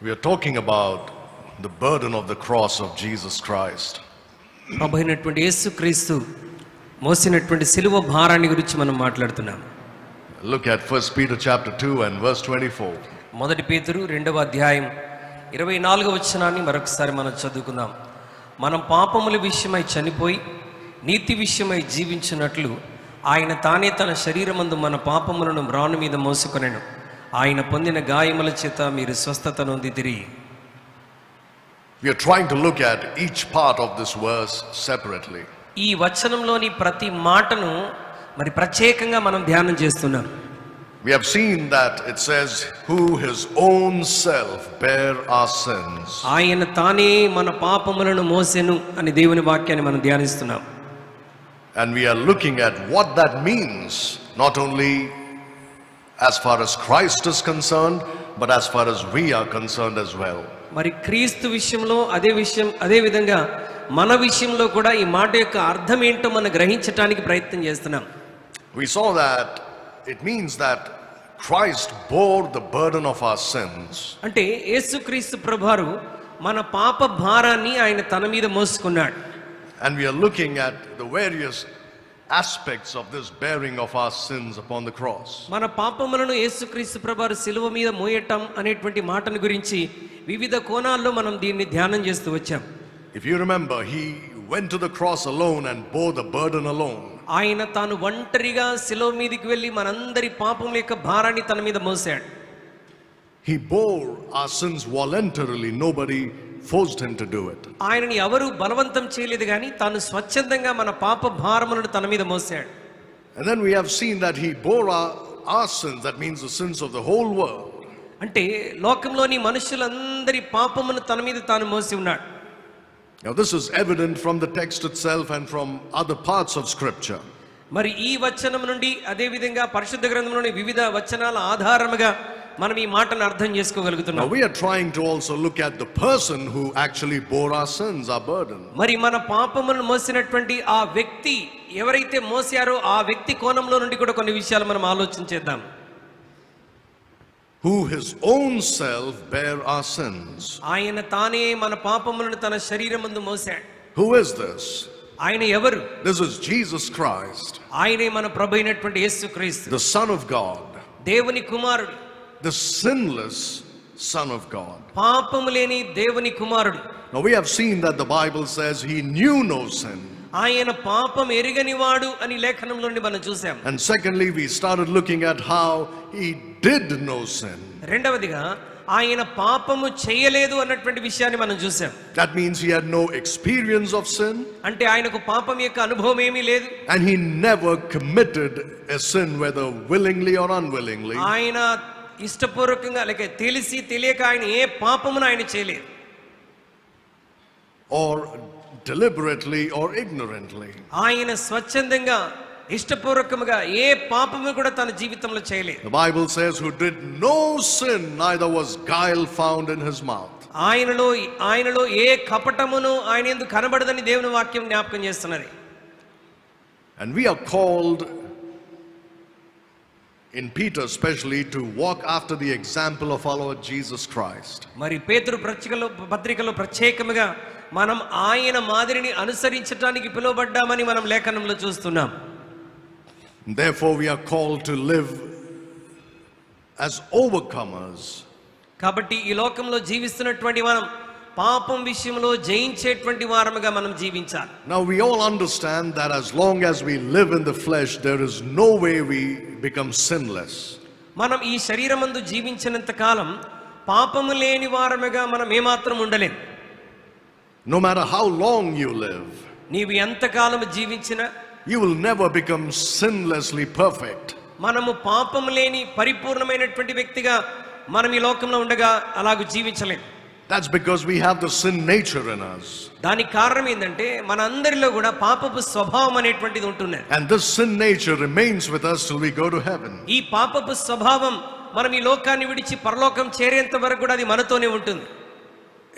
We are talking about the burden of the cross of Jesus Christ. ప్రభువైనటువంటి యేసుక్రీస్తు మోసినటువంటి సిలువ భారాన్ని గురించి మనం మాట్లాడుతున్నాం. Look at 1 Peter chapter 2 and verse 24. మొదటి పేతురు 2వ అధ్యాయం 24వ వచనాన్ని మరొకసారి మనం చదువుకుందాం. మనం పాపముల విషయమై చనిపోయి నీతి విషయమై జీవించినట్లు ఆయన తానే తన శరీరమందు మన పాపములను మ్రాను మీద మోసుకొనెను. ఆయన పొందిన గాయముల చేత మీరు స్వస్థత నొందితిరి. We are trying to look at each part of this verse separately. ఈ వచనంలోని ప్రతి మాటను మరి ప్రత్యేకంగా మనం ధ్యానం చేస్తున్నాం. We have seen that it says, who his own self bare our sins. ఆయన తానే మన పాపములను మోసెను అని దేవుని వాక్యాన్ని మనం ధ్యానిస్తున్నాం. And we are looking at what that means, not only as far as Christ is concerned, but as far as we are concerned as well. మరి క్రీస్తు విషయంలో అదే విధంగా మన విషయంలో కూడా ఈ మాట యొక్క అర్థం ఏంటో మనం గ్రహించడానికి ప్రయత్నం చేస్తున్నాం. We saw that it means that Christ bore the burden of our sins. అంటే యేసుక్రీస్తు ప్రభువారు మన పాప భారాన్ని ఆయన తన మీద మోసుకున్నాడు. And we are looking at the various aspects of this bearing of our sins upon the cross. మన పాపములను యేసుక్రీస్తు ప్రభువారు సిలువ మీద మోయటం అనేటువంటి మాటను గురించి వివిధ కోణాల్లో మనం దీన్ని ధ్యానం చేస్తూ వచ్చాం. If you remember, he went to the cross alone and bore the burden alone. ఆయన తాను ఒంటరిగా సిలువ మీదకి వెళ్ళి మనందరి పాపముల యొక్క భారాన్ని తన మీద మోసాడు. He bore our sins voluntarily. Nobody forced him to do it. ఆయనని ఎవరు బలవంతం చేయలేదు కానీ తాను స్వచ్ఛందంగా మన పాప భారములను తన మీద మోసాడు. And then we have seen that he bore our sins. That means the sins of the whole world. అంటే లోకంలోని మనుషులందరి పాపమును తన మీద తాను మోసి ఉన్నాడు. Now this is evident from the text itself and from other parts of scripture. మరి ఈ వచనం నుండి అదే విధంగా పరిశుద్ధ గ్రంథంలోని వివిధ వచనాల ఆధారముగా మనం ఈ మాటను అర్థం చేసుకోగలుగుతున్నాం. Now we are trying to also look at the person who actually bore our sins, our burden. మరి మన పాపములను మోసినటువంటి ఆ వ్యక్తి ఎవరైతే మోసారో ఆ వ్యక్తి కోణంలో నుండి కూడా కొన్ని విషయాలు మనం ఆలోచించేద్దాం. Who his own self bare our sins. ఆయన తానే మన పాపములను తన శరీరమందు మోసాడు. Who is this? ఆయన ఎవరు? This is Jesus Christ. ఆయనే మన ప్రభు అయినటువంటి యేసుక్రీస్తు, the Son of God, దేవుని కుమారుడు, the sinless Son of God. పాపము లేని దేవుని కుమారుడు. Now we have seen that the Bible says he knew no sin. ఆయన పాపం ఎరుగనివాడు అని లేఖనంలో నుండి మనం చూసాం. And secondly, we started looking at how he did no sin. రెండవదిగా ఆయన పాపము చేయలేదు అన్నటువంటి విషయాన్ని మనం చూసాం. That means he had no experience of sin. అంటే ఆయనకు పాపం యొక్క అనుభవం ఏమీ లేదు. And he never committed a sin, whether willingly or unwillingly. ఆయన ఇష్టపూర్వకంగా లేక తెలిసి తెలియక ఆయన ఏ పాపమును ఆయన చేయలేదు. Or deliberately or ignorantly. ఆయన స్వచ్ఛందంగా ఇష్టపూర్వకముగా ఏ పాపము కూడా తన జీవితంలో చేయలేదు. The Bible says, who did no sin, neither was guile found in his mouth. ఆయనలో ఏ కపటమును ఆయన యందు కనబడదని దేవుని వాక్యం జ్ఞాపకం చేస్తున్నది. And we are called in Peter especially to walk after the example of our Lord Jesus Christ. మరి పేతురు పత్రికలో ప్రత్యేకముగా మనం ఆయన మాదిరిని అనుసరించడానికి పిలువబడ్డామని మనం లేఖనంలో చూస్తున్నాం. Therefore we are called to live as overcomers. కాబట్టి ఈ లోకంలో జీవిస్తున్నటువంటి మనం పాపం విషయంలో జయించేటువంటి వారముగా మనం జీవించాలి. Now we all understand that as long as we live in the flesh, there is no way we become sinless. మనం ఈ శరీరమందు జీవించినంత కాలం పాపము లేని వారముగా మనం ఏమాత్రం ఉండలేం. No matter how long you live, నీవు ఎంతకాలం జీవించినా you will never become sinlessly perfect. మనము పాపము లేని పరిపూర్ణమైనటువంటి వ్యక్తిగా మనం ఈ లోకంలో ఉండగా అలాగూ జీవించలేం. That's because we have the sin nature in us. దానికి కారణం ఏంటంటే మన అందరిలో కూడా పాపపు స్వభావం అనేటువంటిది ఉంటున్నది. And this sin nature remains with us till we go to heaven. ఈ పాపపు స్వభావం మనం ఈ లోకాన్ని విడిచి పరలోకం చేరేంత వరకు కూడా అది మనతోనే ఉంటుంది.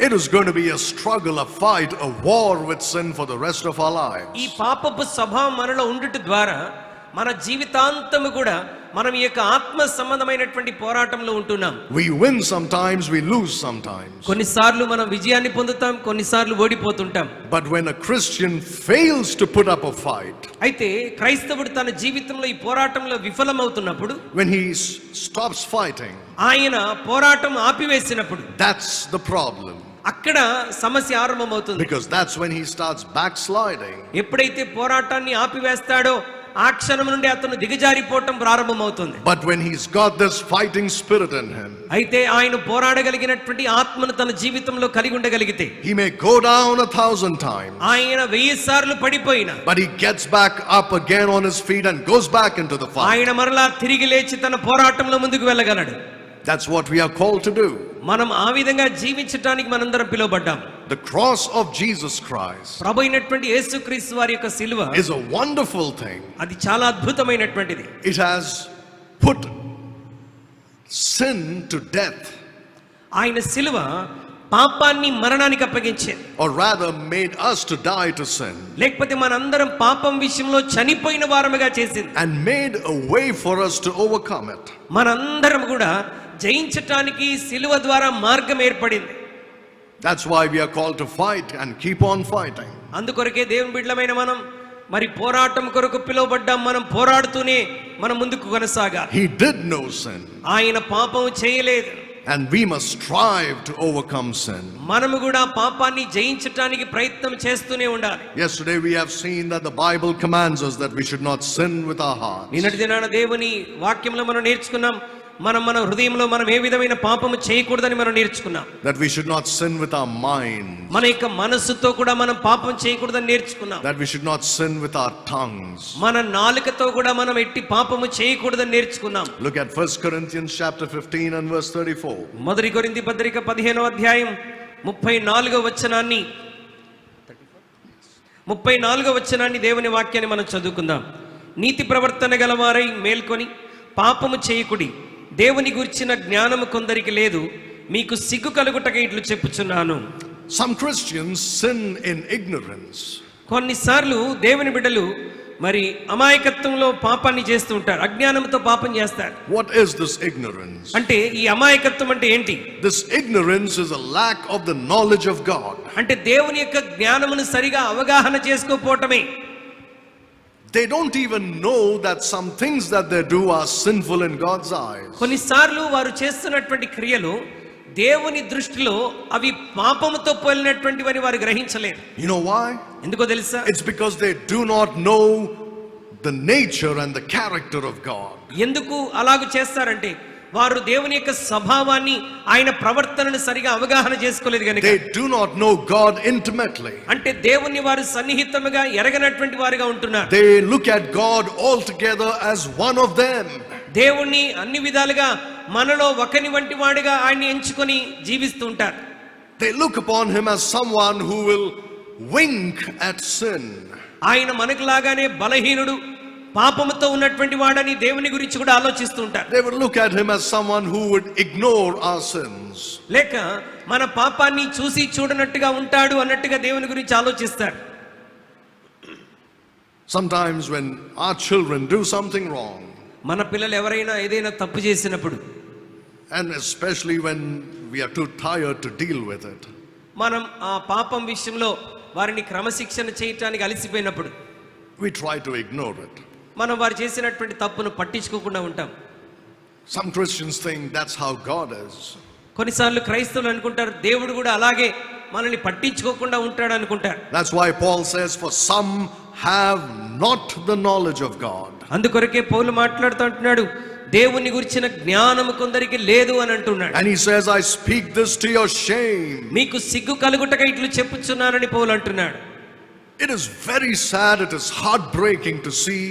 It is going to be a struggle, a fight, a war with sin for the rest of our lives. ఈ పాపపు స్వభావం మనలో ఉండుట ద్వారా మన జీవితాంతము కూడా మనం ఈ యొక్క ఆత్మ సంబంధమైనటువంటి పోరాటంలో ఉంటున్నాం. We win sometimes, we lose sometimes. కొన్నిసార్లు మనం విజయాన్ని పొందుతాం, కొన్నిసార్లు ఓడిపోతుంటాం. But when a Christian fails to put up a fight, అయితే క్రైస్తవుడు తన జీవితంలో ఈ పోరాటంలో విఫలమవుతున్నప్పుడు, when he stops fighting, ఆయన పోరాటం ఆపివేసినప్పుడు, that's the problem. అక్కడ సమస్య ఆరంభమవుతుంది. Because that's when he starts backsliding. ఎప్పుడైతే పోరాటాన్ని ఆపివేస్తాడో ఆ క్షణం నుండి అతను దిగజారిపోవటం ప్రారంభమవుతుంది. But when he's got this fighting spirit in him, అయితే ఆయన పోరాడగలిగినటువంటి ఆత్మను తన జీవితంలో కలిగి ఉండగలిగితే, he may go down 1,000 times, ఆయన 1000 సార్లు పడిపోయినా, but he gets back up again on his feet and goes back into the fight. ఆయన మరలా తిరిగి లేచి తన పోరాటంలో ముందుకు వెళ్ళగలడు. That's what we are called to do. మనం ఆ విధంగా జీవించడానికి మనందరం పిలువబడ్డాం. The cross of Jesus Christ ప్రభు అయినటువంటి యేసుక్రీస్తు వారి యొక్క సిలువ is a wonderful thing. అది చాలా అద్భుతమైనటువంటిది. It has put sin to death, ఆయన సిలువ పాపాన్ని మరణానికి అప్పగించేది, or rather made us to die to sin, లేకపోతే మనందరం పాపం విషయంలో చనిపోయిన వారముగా చేసింది, and made a way for us to overcome it. మనందరం కూడా జయించటానికి సిలువ ద్వారా మార్గం ఏర్పడింది. That's why we are called to fight and keep on fighting. అందుకొరకే దేవుని బిడ్డలమైన మనం మరి పోరాటం కొరకు పిలువబడ్డాం. మనం పోరాడుతూనే మనం ముందుకు కొనసాగాలి. He did no sin, ఆయన పాపం చేయలేదు, and we must strive to overcome sin. మనము కూడా పాపాన్ని జయించటానికి ప్రయత్నం చేస్తూనే ఉండాలి. Yesterday we have seen that the Bible commands us that we should not sin with our hearts. నిన్నటి దినాన దేవుని వాక్యంలో మనం నేర్చుకున్నాం, మన హృదయంలో మనం ఏ విధమైన పాపము చేయకూడదని మనం నేర్చుకున్నాం. That we should not sin with our mind. మన యొక్క మనస్సుతో కూడా మనం పాపం చేయకూడదని నేర్చుకున్నాం. That we should not sin with our tongues. మన నాలుకతో కూడా మనం ఎట్టి పాపము చేయకూడదని నేర్చుకున్నాం. Look at 1 Corinthians chapter 15 and verse 34. మొదటి కొరింథీ పత్రిక 15వ అధ్యాయం 34వ వచనాన్ని దేవుని వాక్యాన్ని మనం చదువుకుందాం. నీతి ప్రవర్తన గలవారై మేల్కొని పాపము చేయకుడి, దేవుని గురించిన జ్ఞానము కొందరికి లేదు, మీకు సిగ్గు కలుగుటక ఇట్లు చెప్పుచున్నాను. Some Christians sin in ignorance. కొన్నిసార్లు దేవుని బిడ్డలు మరి అమాయకత్వంలో పాపాన్ని చేస్తూ ఉంటారు, అజ్ఞానంతో పాపం చేస్తారు. What is this ignorance? అంటే ఈ అమాయకత్వం అంటే ఏంటి? This ignorance is a lack of the knowledge of God. అంటే దేవుని యొక్క జ్ఞానమును సరిగా అవగాహన చేసుకోపోవటమే. They don't even know that some things that they do are sinful in God's eyes. కొన్నిసార్లు వారు చేస్తున్నటువంటి క్రియలు దేవుని దృష్టిలో అవి పాపముతో పోలినటువంటివని వారు గ్రహించలేరు. You know why? ఎందుకో తెలుసా? It's because they do not know the nature and the character of God. ఎందుకు అలాగూ చేస్తారంటే వారు దేవుని యొక్క స్వభావాన్ని, ఆయన ప్రవర్తనను సరిగా అవగాహన చేసుకోలేదు కనుక. They do not know God intimately. అంటే దేవుని వారు సన్నిహితముగా ఎరగనటువంటి వారుగా ఉంటున్నారు. They look at God altogether as one of them. దేవుణ్ణి అన్ని విధాలుగా మనలో ఒకని వంటి వాడిగా ఆయన్ని ఎంచుకొని జీవిస్తూ ఉంటారు. They look upon him as someone who will wink at sin. ఆయన మనకులాగానే బలహీనుడు, పాపముతో ఉన్నటువంటి వాడని దేవుని గురించి కూడా ఆలోచిస్తూ ఉంటారు. They would look at him as someone who would ignore our sins. లేక మన పాపాన్ని చూసి చూడనట్టుగా ఉంటాడు అన్నట్టుగా దేవుని గురించి ఆలోచిస్తారు. Sometimes when our children do something wrong, మన పిల్లలు ఎవరైనా ఏదైనా తప్పు చేసినప్పుడు, and especially when we are too tired to deal with it, మనం ఆ పాపం విషయంలో వారిని క్రమశిక్షణ చేయటానికి అలసిపోయినప్పుడు we try to ignore it. మనం వారు చేసినటువంటి తప్పును పట్టించుకోకుండా ఉంటాం. Some Christians think that's how God is. కొన్నిసార్లు క్రైస్తవులు అనుకుంటారు దేవుడు కూడా అలాగే మనల్ని పట్టించుకోకుండా ఉంటాడు అనుకుంటారు. That's why Paul says, for some have not the knowledge of God. అందుకొరకే పౌలు మాట్లాడుతూ అంటున్నాడు, దేవుని గురించిన జ్ఞానము కొందరికి లేదు అని అంటున్నాడు. And he says, I speak this to your shame. మీకు సిగ్గు కలుగుటగా ఇట్లు చెప్పుచున్నానని పౌలు అంటున్నాడు. It is very sad, it is heartbreaking to see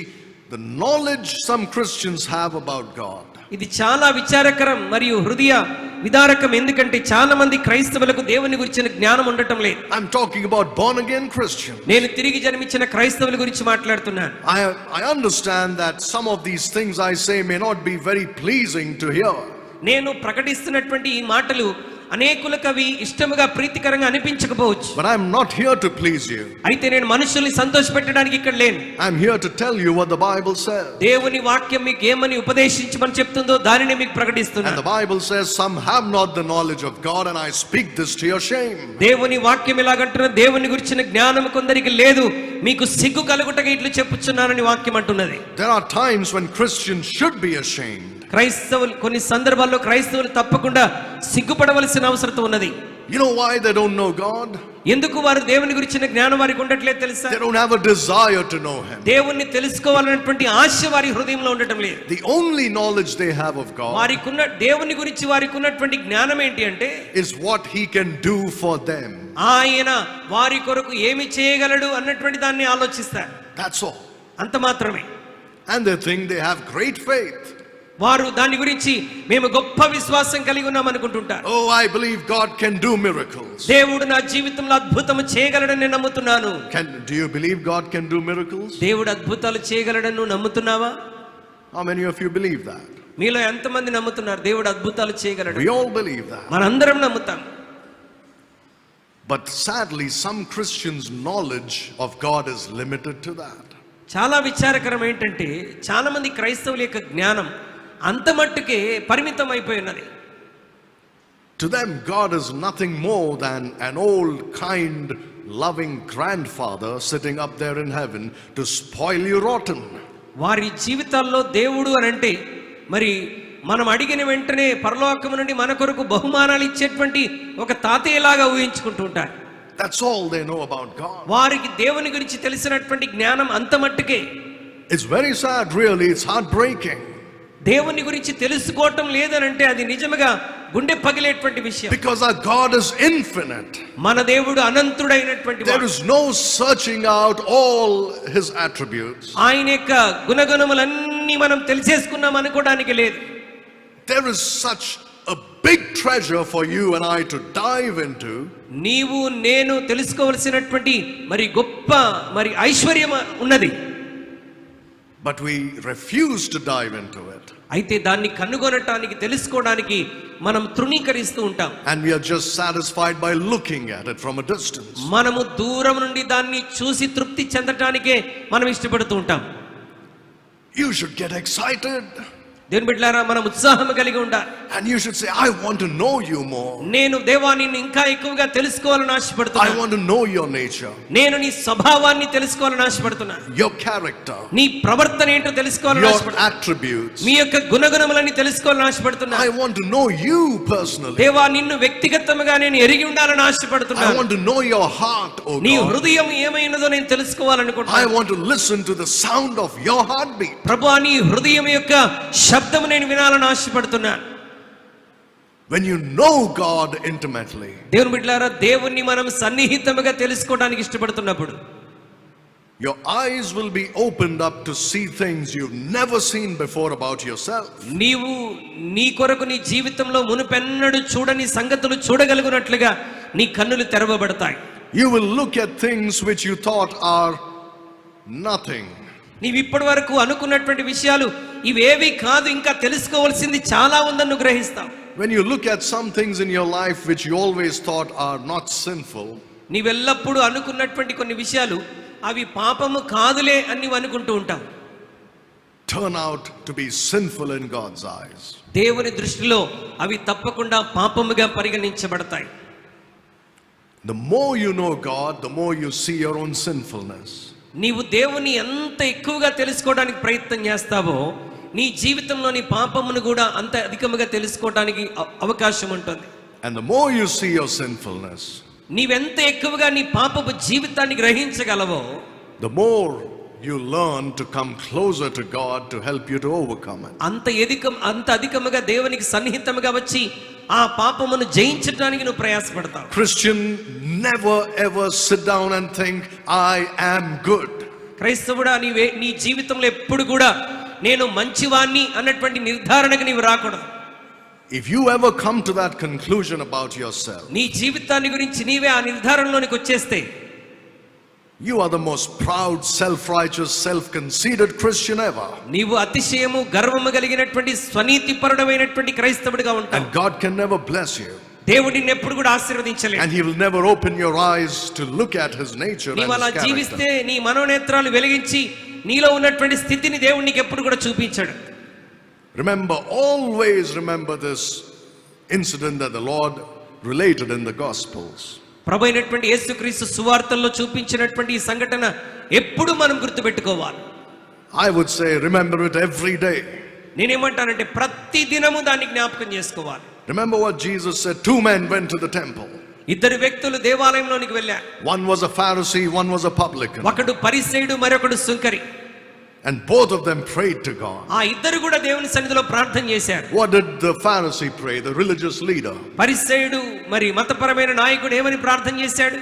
the knowledge some Christians have about God. ఇది చాలా విచారకరం మరియు హృదయ విదారకం. ఎందుకంటే చాలా మంది క్రైస్తవులకు దేవుని గురించిన జ్ఞానం ఉండటం లేదు. I'm talking about born again Christians. నేను తిరిగి జన్మించిన క్రైస్తవుల గురించి మాట్లాడుతున్నాను. I understand that some of these things I say may not be very pleasing to hear. నేను ప్రకటిస్తున్నటువంటి ఈ మాటలు అనేకులకు అవి ఇష్టముగా ప్రీతికరంగా అనిపించకపోవచ్చు. But I'm not here to please you. అయితే నేను మనుషుల్ని సంతోషపెట్టడానికి ఇక్కడ లేను. I'm here to tell you what the Bible says. దేవుని వాక్యం మీకు ఏమని ఉపదేశించమని చెప్తుందో దానిని మీకు And ప్రకటిస్తున్నాను. the Bible says some have not the knowledge of God, and I speak this to your shame. దేవుని వాక్యం ఎలాగంటున్న దేవుని గురించిన జ్ఞానం కొందరికి లేదు, మీకు సిగ్గు కలుగుటగా ఇట్లు చెప్పుచున్నానని వాక్యం అంటున్నది. There are times when Christians should be ashamed. క్రైస్తవులు కొన్ని సందర్భాల్లో క్రైస్తవులు తప్పకుండా సిగ్గుపడవలసిన అవసరం ఉన్నది. You know why they don't know God? ఎందుకు వారు దేవుని గురించిన జ్ఞానం వారికి ఉండట్లేదు తెలుసా? They don't have a desire to know Him. దేవుణ్ణి తెలుసుకోవాలనేటువంటి ఆశ వారి హృదయంలో ఉండటం లేదు. The only knowledge they have of God వారికున్న దేవుని గురించి వారికి ఉన్నటువంటి జ్ఞానం ఏంటి అంటే is what He can do for them. ఆయన వారి కొరకు ఏమి చేయగలడు అన్నటువంటి దాన్ని ఆలోచిస్తారు. That's all. అంత మాత్రమే. And they think they have great faith. వారు దాని గురించి మేము గొప్ప విశ్వాసం కలిగి ఉన్నాం అనుకుంటుంటారు. Oh, I believe God can do miracles. దేవుడు నా జీవితంలో అద్భుతము చేయగలడని నేను నమ్ముతున్నాను. Do you believe God can do miracles? దేవుడు అద్భుతాలు చేయగలడని నువ్వు నమ్ముతున్నావా? How many of you believe that? మీలో ఎంతమంది నమ్ముతున్నారు దేవుడు అద్భుతాలు చేయగలడు? We all believe that. మనందరం నమ్ముతాం. But sadly, some Christians' knowledge of God is limited to that. చాలా విచారకరం ఏంటంటే చాలా మంది క్రైస్తవుల యొక్క జ్ఞానం అంత మట్టుకే పరిమితం అయిపోయి ఉన్నది. To them, God is nothing more than an old, kind, loving grandfather sitting up there in heaven to spoil you rotten. వారి జీవితాల్లో దేవుడు అని అంటే మరి మనం అడిగిన వెంటనే పరలోకము నుండి మన కొరకు బహుమానాలు ఇచ్చేటువంటి ఒక తాతయ్యలాగా ఊహించుకుంటూ ఉంటారు. That's all they know about God. వారికి దేవుని గురించి తెలిసినటువంటి జ్ఞానం అంత మట్టుకే. It's very sad, really. It's heartbreaking. దేవుని గురించి తెలుసుకోవటం లేదనంటే అది నిజంగా గుండె పగిలేటువంటి విషయం. Because our God is infinite. మన దేవుడు అనంతుడైనటువంటి There is no searching out all His attributes. ఆయన యొక్క గుణగణములన్నీ మనం తెలిసేసుకున్నాం అనుకోవడానికి లేదు. There is such a big treasure for you and I to dive into. నీవు నేను తెలుసుకోవలసినటువంటి మరి గొప్ప మరి ఐశ్వర్యం ఉన్నది. But we refuse to dive into it. అయితే దాన్ని కనుగొనటానికి తెలుసుకోవడానికి మనం తృణీకరిస్తూ ఉంటాం. And we are just satisfied by looking at it from a distance. మనము దూరం నుండి దాన్ని చూసి తృప్తి చెందటానికే మనం ఇష్టపడుతూ ఉంటాం. You should get excited. దేవుని బిడ్డలారా మనం ఉత్సాహం కలిగి ఉండాలి. And you should say, I want to know you more. నేను దేవా నిన్ను ఇంకా ఎక్కువగా తెలుసుకోవాలని I ఆశపడుతున్నాను. want to know your nature, నేను నీ స్వభావాన్ని తెలుసుకోవాలని ఆశపడుతున్నాను. your character, నీ ప్రవర్తన ఏంటో తెలుసుకోవాలని your ఆశపడుతున్నాను. attributes. మీ యొక్క గుణగణములన్నీ తెలుసుకోవాలని ఆశపడుతున్నాను. I want to know you personally. దేవా నిన్ను వ్యక్తిగతంగా నేను ఎరిగి ఉండాలని I ఆశపడుతున్నాను. want to know your heart, oh నీ God. హృదయం ఏమైనదో నేను I తెలుసుకోవాలనుకుంటున్నాను. want to listen to the sound of your heartbeat. ప్రభువా నీ హృదయం యొక్క శబ్దము నేను వినాలని ఆశపడుతున్నాను. When you know God intimately, దేవుని బిడ్డలారా దేవుణ్ణి మనం సన్నిహితముగా తెలుసుకోవడానికి ఇష్టపడుతున్నప్పుడు your eyes will be opened up to see things you've never seen before about yourself. నీవు నీ కొరకు నీ జీవితంలో మునుపెన్నడు చూడని సంగతులు చూడగలుగునట్లుగా నీ కన్నులు తెరవబడతాయి. You will look at things which you thought are nothing. నీవు ఇప్పటి వరకు అనుకున్నటువంటి విషయాలు ఇవేవి కాదు, ఇంకా తెలుసుకోవాల్సింది చాలా ఉందని నువ్వు గ్రహిస్తావు. When you look at some things in your life which you always thought are not sinful, నీవెల్లప్పుడు అనుకున్నటువంటి కొన్ని విషయాలు అవి పాపము కాదులే అని నువ్వు అనుకుంటూ ఉంటావు. turn out to be sinful in God's eyes. దేవుని దృష్టిలో అవి తప్పకుండా పాపముగా పరిగణించబడతాయి. The more you know God, the more you see your own sinfulness. నీవు దేవుని ఎంత ఎక్కువగా తెలుసుకోవడానికి ప్రయత్నం చేస్తావో నీ జీవితంలోని పాపమును కూడా అంత అధికముగా తెలుసుకోవడానికి అవకాశం ఉంటుంది. And the more you see your sinfulness, నీవెంత ఎక్కువగా నీ పాపపు జీవితాన్ని గ్రహించగలవో the more you learn to come closer to God to help you to overcome it. అంత అధికముగా దేవునికి సన్నిహితముగా వచ్చి ఆ పాపమును జయించడానికి నువ్వు ప్రయాసపడతావు. Christian, never ever sit down and think, I am good. క్రైస్తవుడా నీ జీవితంలో ఎప్పుడు కూడా నేను మంచివాణ్ణి అన్నటువంటి నిర్ధారణకు నీవు రాకూడదు. If you ever come to that conclusion about yourself, నీ జీవితాన్ని గురించి నీవే ఆ నిర్ధారణలోనికి వచ్చేస్తే you are the most proud, self-righteous, self-conceited Christian ever. నీవు అతిశయము గర్వము కలిగినటువంటి స్వనీతిపరుడమైనటువంటి క్రైస్తవుడిగా ఉంటావు. And God can never bless you. దేవుడు నిన్ను ఎప్పుడు కూడా ఆశీర్వదించలేడు. And he will never open your eyes to look at his nature and నీవు అలా his జీవిస్తే character. నీ మనోనేత్రాలు వెలిగించి నీలో ఉన్నటువంటి స్థితిని దేవుడు నీకు ఎప్పుడు కూడా చూపించాడు. Always remember this incident that the Lord related in the Gospels. ప్రభు అయినటువంటి యేసుక్రీస్తు సువార్తల్లో చూపించినటువంటి ఈ సంఘటన ఎప్పుడు మనం గుర్తుపెట్టుకోవాలి. I would say remember it every day. నేనేమంటానంటే ప్రతి దినము దాన్ని జ్ఞాపకం చేసుకోవాలి. Remember what Jesus said, 2 men went to the temple. ఇద్దరు వ్యక్తులు దేవాలయంలోనికి వెళ్ళారు. One was a Pharisee, one was a publican. ఒకడు పరిసయ్యుడు, మరొకడు సుంకరి. And both of them prayed to God. ఆ ఇద్దరు కూడా దేవుని సన్నిధిలో ప్రార్థన చేశారు. What did the Pharisee pray, the religious leader? పరిసయ్యుడు మరి మతపరమైన నాయకుడు ఏమని ప్రార్థన చేశాడు?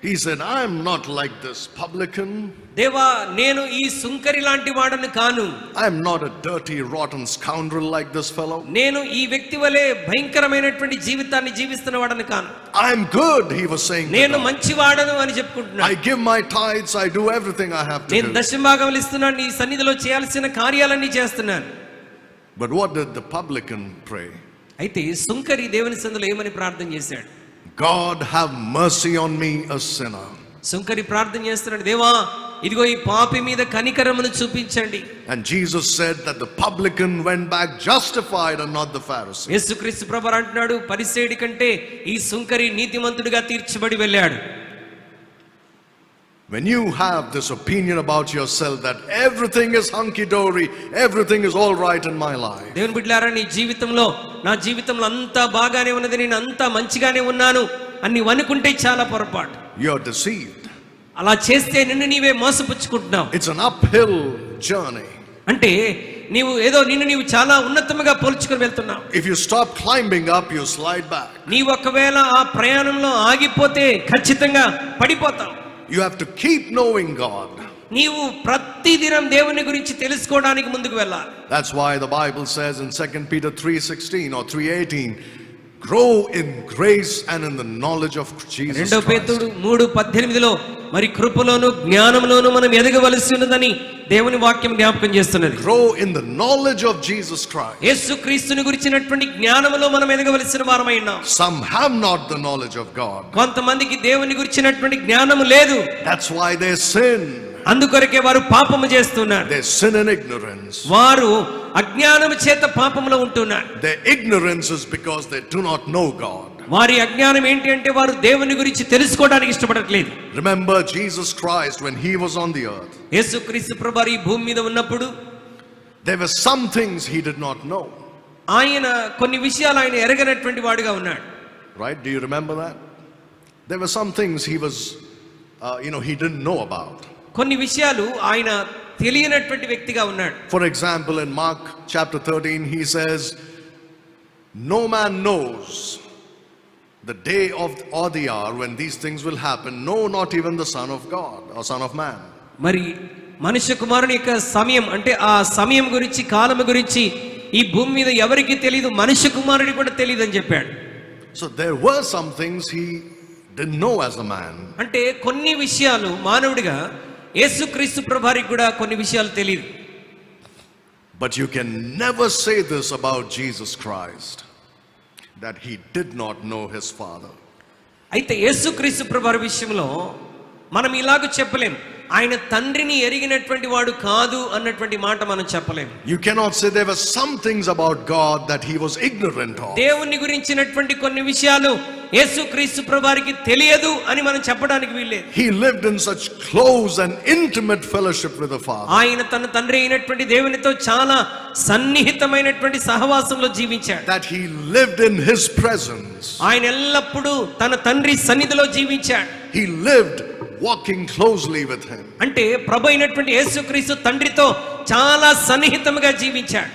He said, I am not like this publican. దేవా, నేను ఈ సుంకరి లాంటి వాడను కాను. I am not a dirty, rotten scoundrel like this fellow. నేను ఈ వ్యక్తి వలె భయంకరమైనటువంటి జీవితాన్ని జీవిస్తున్న వాడను కాను. I am good, he was saying. నేను మంచివాడను అని చెప్పుకుంటున్నాను. I give my tithes, I do everything I have to నేను do. దశమభాగములు ఇస్తున్నాను, నీ సన్నిధిలో చేయాల్సిన కార్యాలన్నీ చేస్తున్నాను. But what did the publican pray? అయితే సుంకరి దేవుని సన్నిధిలో ఏమని ప్రార్థన చేశాడు? God have mercy on me, a sinner. సుంకరి ప్రార్థన చేస్తున్నాడు, దేవా ఇదిగో ఈ పాపి మీద కనికరమును చూపించండి. And Jesus said that the publican went back justified and not the Pharisee. యేసుక్రీస్తు ప్రభువు అంటున్నాడు, పరిసయ్యుడి కంటే ఈ సుంకరి నీతిమంతుడిగా తీర్చబడి వెళ్ళాడు. When you have this opinion about yourself that everything is hunky-dory, everything is all right in my life. దేవుని బిడ్డలారా, నీ జీవితంలో నా జీవితంలో అంతా బాగానే ఉన్నది, నేను అంతా మంచిగానే ఉన్నాను అని నీవు అనుకుంటే చాలా పొరపాటు. You're deceived. అలా చేస్తే నిన్ను నీవే మోసపుచ్చుకుంటున్నావు. It's an uphill journey. అంటే నీవు ఏదో నిన్ను నీవు చాలా ఉన్నతముగా పోల్చుకొని వెళ్తున్నావు. If you stop climbing up, you slide back. నీవు ఒకవేళ ఆ ప్రయాణంలో ఆగిపోతే ఖచ్చితంగా పడిపోతావు. You have to keep knowing God. నీవు ప్రతిదినం దేవుని గురించి తెలుసుకోవడానికి ముందుకు వెళ్ళాలి. That's why the Bible says in 2 Peter 3:16 or 3:18, grow in grace and in the knowledge of Jesus రెండో Christ. పేతురు 3:18లో మరి కృపలోను జ్ఞానంలోను మనం ఎదగవలసి ఉన్నదని దేవుని వాక్యం జ్ఞాపకం చేస్తున్నది. Grow in the knowledge of Jesus Christ. యేసుక్రీస్తుని గురించినటువంటి జ్ఞానములో మనం ఎదగవలసిన వారమై ఉన్నాం. Some have not the knowledge of God. కొంతమందికి దేవుని గురించినటువంటి జ్ఞానము లేదు. That's why they sin. అందుకొరకే వారు పాపము చేస్తున్నారు. They sin in ignorance. వారు అజ్ఞానము చేత పాపములో ఉంటున్నారు. Their ignorance is because they do not know God. వారి అజ్ఞానం ఏంటి అంటే వారు దేవుని గురించి తెలుసుకోవడానికి ఇష్టపడట్లేదు. Remember Jesus Christ when he was on the earth. యేసుక్రీస్తు ప్రభువు ఈ భూమి మీద ఉన్నప్పుడు There were some things he did not know. ఆయన కొన్ని విషయాలు ఆయన ఎరగనటువంటి వాడుగా ఉన్నాడు. Right? Do you remember that? There were some things he was he didn't know about. కొన్ని విషయాలు ఆయన తెలియనటువంటి వ్యక్తిగా ఉన్నాడు. For example, in Mark chapter 13 he says, no man knows the day or the hour when these things will happen, no, not even the Son of God or Son of Man. మరి మనుష్య కుమారుని యొక్క సమయం అంటే ఆ సమయం గురించి కాలము గురించి ఈ భూమి మీద ఎవరికి తెలియదు, మనుష్య కుమారుడికి కూడా తెలియదు అని చెప్పాడు. So there were some things he didn't know as a man. అంటే కొన్ని విషయాలు మానవుడిగా యేసుక్రీస్తు ప్రభువారికి కూడా కొన్ని విషయాలు తెలియదు. But you can never say this about Jesus Christ, that he did not know his Father. అయితే యేసుక్రీస్తు ప్రభువారి విషయంలో మనం ఇలాగ చెప్పలేం, ఆయన తండ్రిని ఎరిగినటువంటి వాడు కాదు అన్నటువంటి మాట మనం చెప్పలేం. You cannot say there were some things about God that he was ignorant of. దేవుని గురించినటువంటి కొన్ని విషయాలు యేసుక్రీస్తు ప్రభువారికి తెలియదు అని మనం చెప్పడానికి వీల్లేదు. He lived in such close and intimate fellowship with the Father. ఆయన తన తండ్రి అయినటువంటి దేవునితో చాలా సన్నిహితమైనటువంటి సహవాసంలో జీవించాడు. That he lived in his presence. ఆయన ఎల్లప్పుడూ తన తండ్రి సన్నిధిలో జీవించాడు. He lived walking closely with him. అంటే ప్రభు అయినటువంటి యేసుక్రీస్తు తండ్రితో చాలా సన్నిహితంగా జీవించాడు.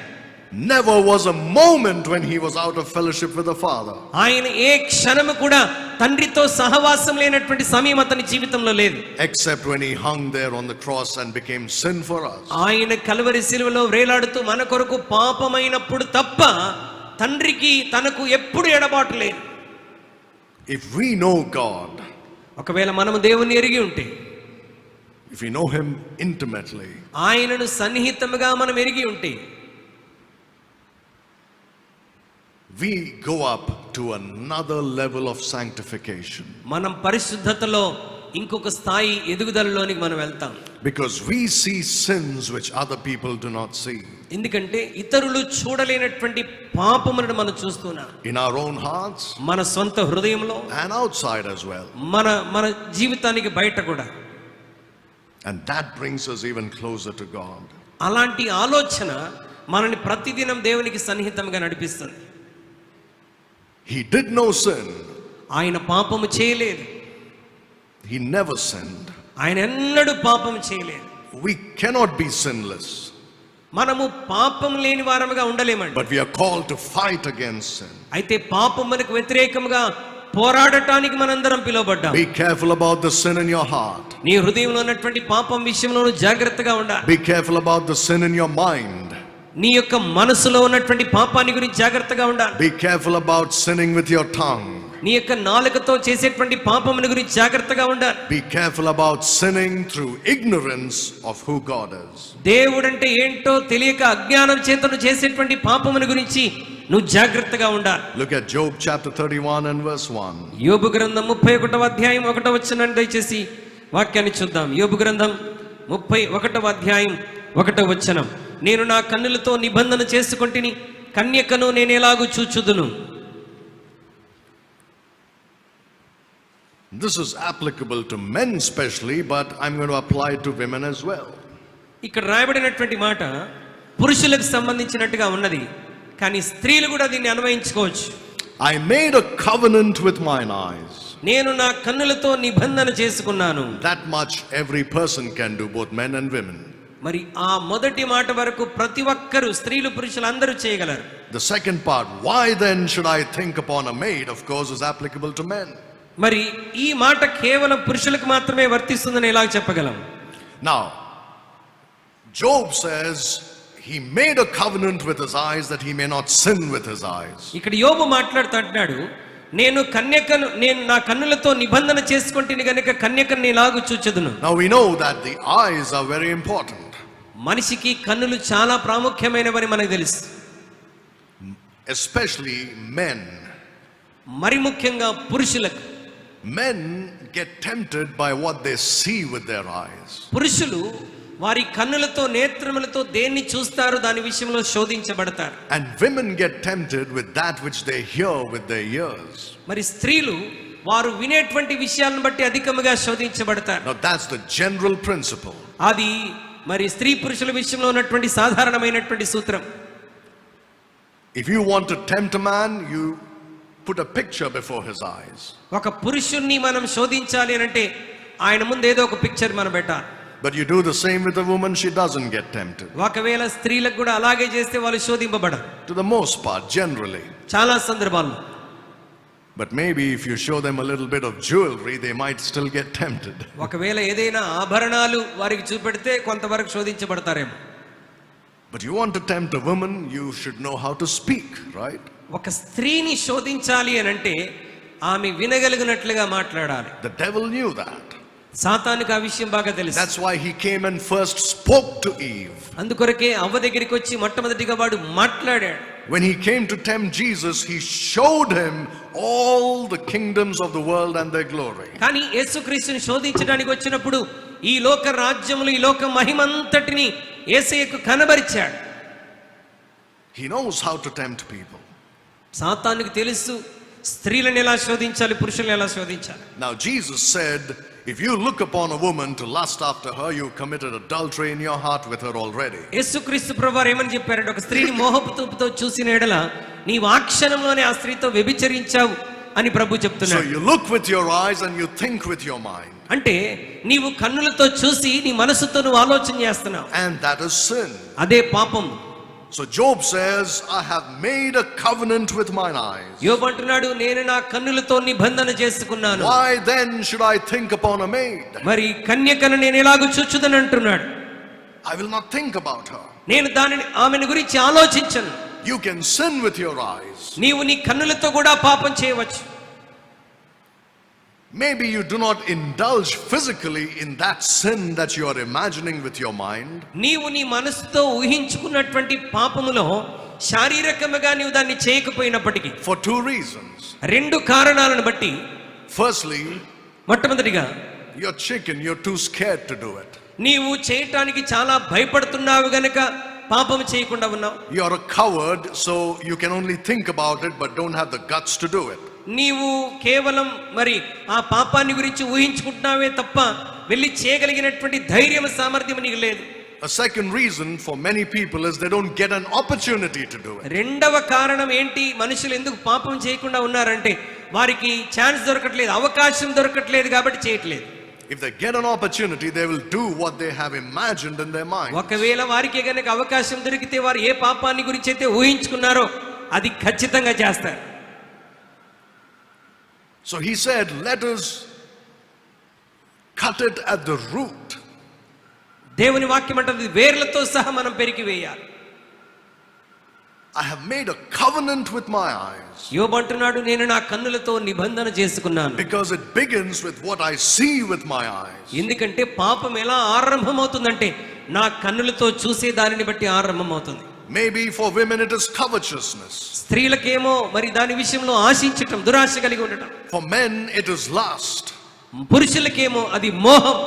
Never was a moment when he was out of fellowship with the Father. ఆయన ఏ క్షణము కూడా తండ్రితో సహవాసం లేనటువంటి సమయం అతని జీవితంలో లేదు. Except when he hung there on the cross and became sin for us. ఆయన కల్వరి శిలువలో వేలాడుతూ మన కొరకు పాపమైనప్పుడు తప్ప తండ్రికి తనకు ఎప్పుడు ఎడబాటు లేదు. If we know God, ఒకవేళ మనము దేవుని ఎరిగి ఉంటే, if we know him intimately, ఆయనను సన్నిహితముగా మనం ఎరిగి ఉంటే, we go up to another level of sanctification. మనం పరిశుద్ధతలో ఇంకొక స్థాయి ఎదుగుదలలోనికి మనం వెళ్తాం. Because we see sins which other people do not see. ఎందుకంటే ఇతరులు చూడలేనటువంటి పాపములను మనం చూస్తున్నాం. In our own hearts. మన సొంత హృదయంలో. And outside as well. మన జీవితానికి బయట కూడా. And that brings us even closer to God. అలాంటి ఆలోచన మనల్ని ప్రతిదినం దేవునికి సన్నిహితంగా నడిపిస్తుంది. He did no sin. ఆయన పాపము చేయలేదు. He never sinned. ఆయన ఎన్నడూ పాపం చేయలేదు. We cannot be sinless. మనము పాపం లేని వారముగా ఉండలేమండి. But we are called to fight against sin. అయితే పాపమునకు వ్యతిరేకంగా పోరాడటానికి మనందరం పిలువబడ్డాం. Be careful about the sin in your heart. నీ హృదయంలో ఉన్నటువంటి పాపం విషయంలో జాగ్రత్తగా ఉండాలి. Be careful about the sin in your mind. నీ యొక్క మనసులో ఉన్నటువంటి పాపాన్ని గురించి జాగ్రత్తగా ఉండాలి. Be careful about sinning with your tongue. నీ యొక్క నాలుకతో చేసేటువంటి పాపముల గురించి జాగ్రత్తగా ఉండాలి. Be careful about sinning through ignorance of who God is. దేవుడంటే ఏంటో తెలియక అజ్ఞానం చేత నువ్వు చేసేటువంటి పాపముల గురించి నువ్వు జాగ్రత్తగా ఉండాలి. Look at Job chapter 31 and verse 1. యోబు గ్రంథం 31వ అధ్యాయం 1వ వచనం దయచేసి వాక్యాన్ని చూద్దాం. యోబు గ్రంథం 31వ అధ్యాయం 1వ వచనం. నేను నా కన్నులతో నిబంధన చేసుకొంటిని, కన్యకను నేను ఎలాగూ చూచుదును. This is applicable to men especially, but I'm going to apply it to women as well. ఇక్కడ రాయబడినటువంటి మాట పురుషులకు సంబంధించినట్టుగా ఉన్నది, కానీ స్త్రీలు కూడా దీన్ని అన్వయించుకోవచ్చు. I made a covenant with mine eyes. నేను నా కన్నులతో నిబంధన చేసుకున్నాను. That much every person can do, both men and women. మరి ఆ మొదటి మాట వరకు ప్రతి ఒక్కరు, స్త్రీలు పురుషులు అందరూ చేయగలరు. The second part, why then should I think upon a maid, of course is applicable to men. మరి ఈ మాట కేవలం పురుషులకు మాత్రమే వర్తిస్తుందని ఎలా చెప్పగలం? Now, Job says he made a covenant with his eyes that he may not sin with his eyes. ఇక్కడ యోబు మాట్లాడుతున్నాడు, నేను నా కన్నులతో నిబంధన చేసుకుంటేని గనుక కన్యకను ఎలాగూ చూచెదను. Now we know that the eyes are very important. మనిషికి కన్నులు చాలా ప్రాముఖ్యమైనవని మనకు తెలుసు. Especially men. మరి ముఖ్యంగా పురుషులకు. Men get tempted by what they see with their eyes. పురుషులు వారి కన్నులతో నేత్రములతో దేన్ని చూస్తారో దాని విషయంలో శోధించబడతారు. And women get tempted with that which they hear with their ears. మరి స్త్రీలు వారు వినేటువంటి విషయాలను బట్టి అధికముగా శోధించబడతారు. Now that's the general principle. అది మరి స్త్రీ పురుషుల విషయంలో ఉన్నటువంటి సాధారణమైనటువంటి సూత్రం. If you want to tempt a man, you put a picture before his eyes. ఒక పురుషుణ్ణి మనం శోధించాలి అంటే ఆయన ముందు ఏదో ఒక పిక్చర్ మనం పెట్టాలి. But you do the same with a woman, she doesn't get tempted. ఒకవేళ స్త్రీలకు కూడా అలాగే చేస్తే వాళ్ళు శోధింపబడరు. To the most part, generally. చాలా సందర్భాల్లో. But maybe if you show them a little bit of jewelry, they might still get tempted. ఒకవేళ ఏదైనా ఆభరణాలు వారికి చూపెడితే కొంతవరకు శోధించబడతారేమో. But you want to tempt a woman, you should know how to speak, right? ఒక స్త్రీని శోధించాలి అని అంటే ఆమె వినగలిగినట్లుగా మాట్లాడాలి. The devil knew that. సాతానుకు ఆ విషయం బాగా తెలుసు. That's why he came and first spoke to Eve. అందుకొరకే అవ్వ దగ్గరికి వచ్చి మొట్టమొదటిగా వాడు మాట్లాడాడు. When he came to tempt Jesus, he showed him all the kingdoms of the world and their glory. కానీ యేసుక్రీస్తుని శోధించడానికి వచ్చినప్పుడు ఈ లోక రాజ్యములు, ఈ లోక మహిమంతటిని యేసయ్యకు కనబరిచాడు. He knows how to tempt people. సాతానుకు తెలుసు స్త్రీలను ఎలా శోధించాలి, పురుషులను ఎలా శోధించాలి. Now Jesus said, if you look upon a woman to lust after her, you committed adultery in your heart with her already. యేసుక్రీస్తు ప్రభువారు ఏమని చెప్పారంటే, ఒక స్త్రీని మోహపు చూపుతో చూసిన ఎడల నీవు ఆ క్షణంలోనే ఆ స్త్రీతో వ్యభిచరించావు అని ప్రభు So చెప్తున్నాడు. you look with your eyes and you think with your mind. అంటే నీవు కన్నులతో చూసి నీ మనసుతో నువ్వు ఆలోచన చేస్తున్నావు. And that is sin. అదే పాపం. So Job says, I have made a covenant with mine eyes. యోబు అంటున్నాడు, నేను నా కన్నులతో నిబంధన చేసుకున్నాను. Why then should I think upon a maid? మరి కన్యకను నేను ఎలాగూ చూచుదని అంటున్నాడు. I will not think about her. నేను ఆమెను గురించి ఆలోచించను. You can sin with your eyes. నీవు నీ కన్నులతో కూడా పాపం చేయవచ్చు. Maybe you do not indulge physically in that sin that you are imagining with your mind. నీవు నీ మనసుతో ఊహించుకున్నటువంటి పాపములో శారీరకముగా నీవు దాన్ని చేయకపోయినప్పటికీ for two reasons. రెండు కారణాలను బట్టి, Firstly, మొట్టమొదటిగా you're chicken, you're too scared to do it. నీవు చేయటానికి చాలా భయపడుతున్నావు గనక పాపం చేయకుండా ఉన్నావు. You're a coward, so you can only think about it but don't have the guts to do it. నీవు కేవలం మరి ఆ పాపాన్ని గురించి ఊహించుకుంటున్నావే తప్ప వెళ్ళి చేయగలిగినటువంటి ధైర్యం సామర్థ్యం నీకు లేదు. A second reason for many people is they don't get an opportunity to do it. రెండవ కారణం ఏంటి, మనుషులు ఎందుకు పాపం చేయకుండా ఉన్నారంటే వారికి ఛాన్స్ దొరకట్లేదు, అవకాశం దొరకట్లేదు కాబట్టి చేయట్లేదు. If they get an opportunity, they will do what they have imagined in their mind. ఒకవేళ వారికి గనక అవకాశం దొరికితే వారు ఏ పాపాన్ని గురించి అయితే ఊహించుకున్నారో అది ఖచ్చితంగా చేస్తారు. So he said, let us cut it at the root. దేవుని వాక్యం అంటుంది వేర్లతో సహా మనం పెరికివేయాలి. I have made a covenant with my eyes. యోబు అంటున్నాడు, నేను నా కన్నులతో నిబంధన చేసుకున్నాను. Because it begins with what I see with my eyes. ఎందుకంటే పాపం ఎలా ఆరంభమవుతుందంటే నా కన్నులతో చూసే దానిని బట్టి ఆరంభమవుతుంది. Maybe for women it is covetousness. స్త్రీలకేమో మరి దాని విషయంలో ఆశించటం, దురాశ కలిగి ఉండటం. For men it is lust. పురుషులకేమో అది మోహం.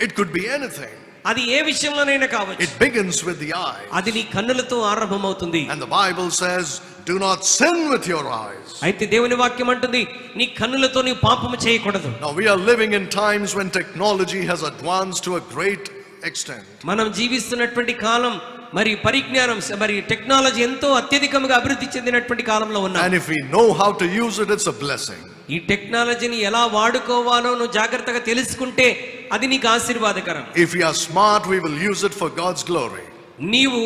It could be anything. అది ఏ విషయంలోనైనా కావచ్చు. It begins with the eye. అది నీ కన్నులతో ఆరంభమవుతుంది. And the Bible says, do not sin with your eyes. అయితే దేవుని వాక్యం అంటుంది నీ కన్నులతో నీ పాపము చేయకూడదు. Now we are living in times when technology has advanced to a great extent. మనం జీవిస్తున్నటువంటి కాలం మరి పరిజ్ఞానం మరి టెక్నాలజీ ఎంతో అత్యధికంగా అభివృద్ధి చెందినటువంటి కాలంలో ఉన్నాం. And if we know how to use it, it's a blessing. ఈ టెక్నాలజీని ఎలా వాడుకోవాలో నువ్వు జాగ్రత్తగా తెలుసుకుంటే అది నీకు ఆశీర్వాదకరం. If we are smart, we will use it for God's glory. నీవు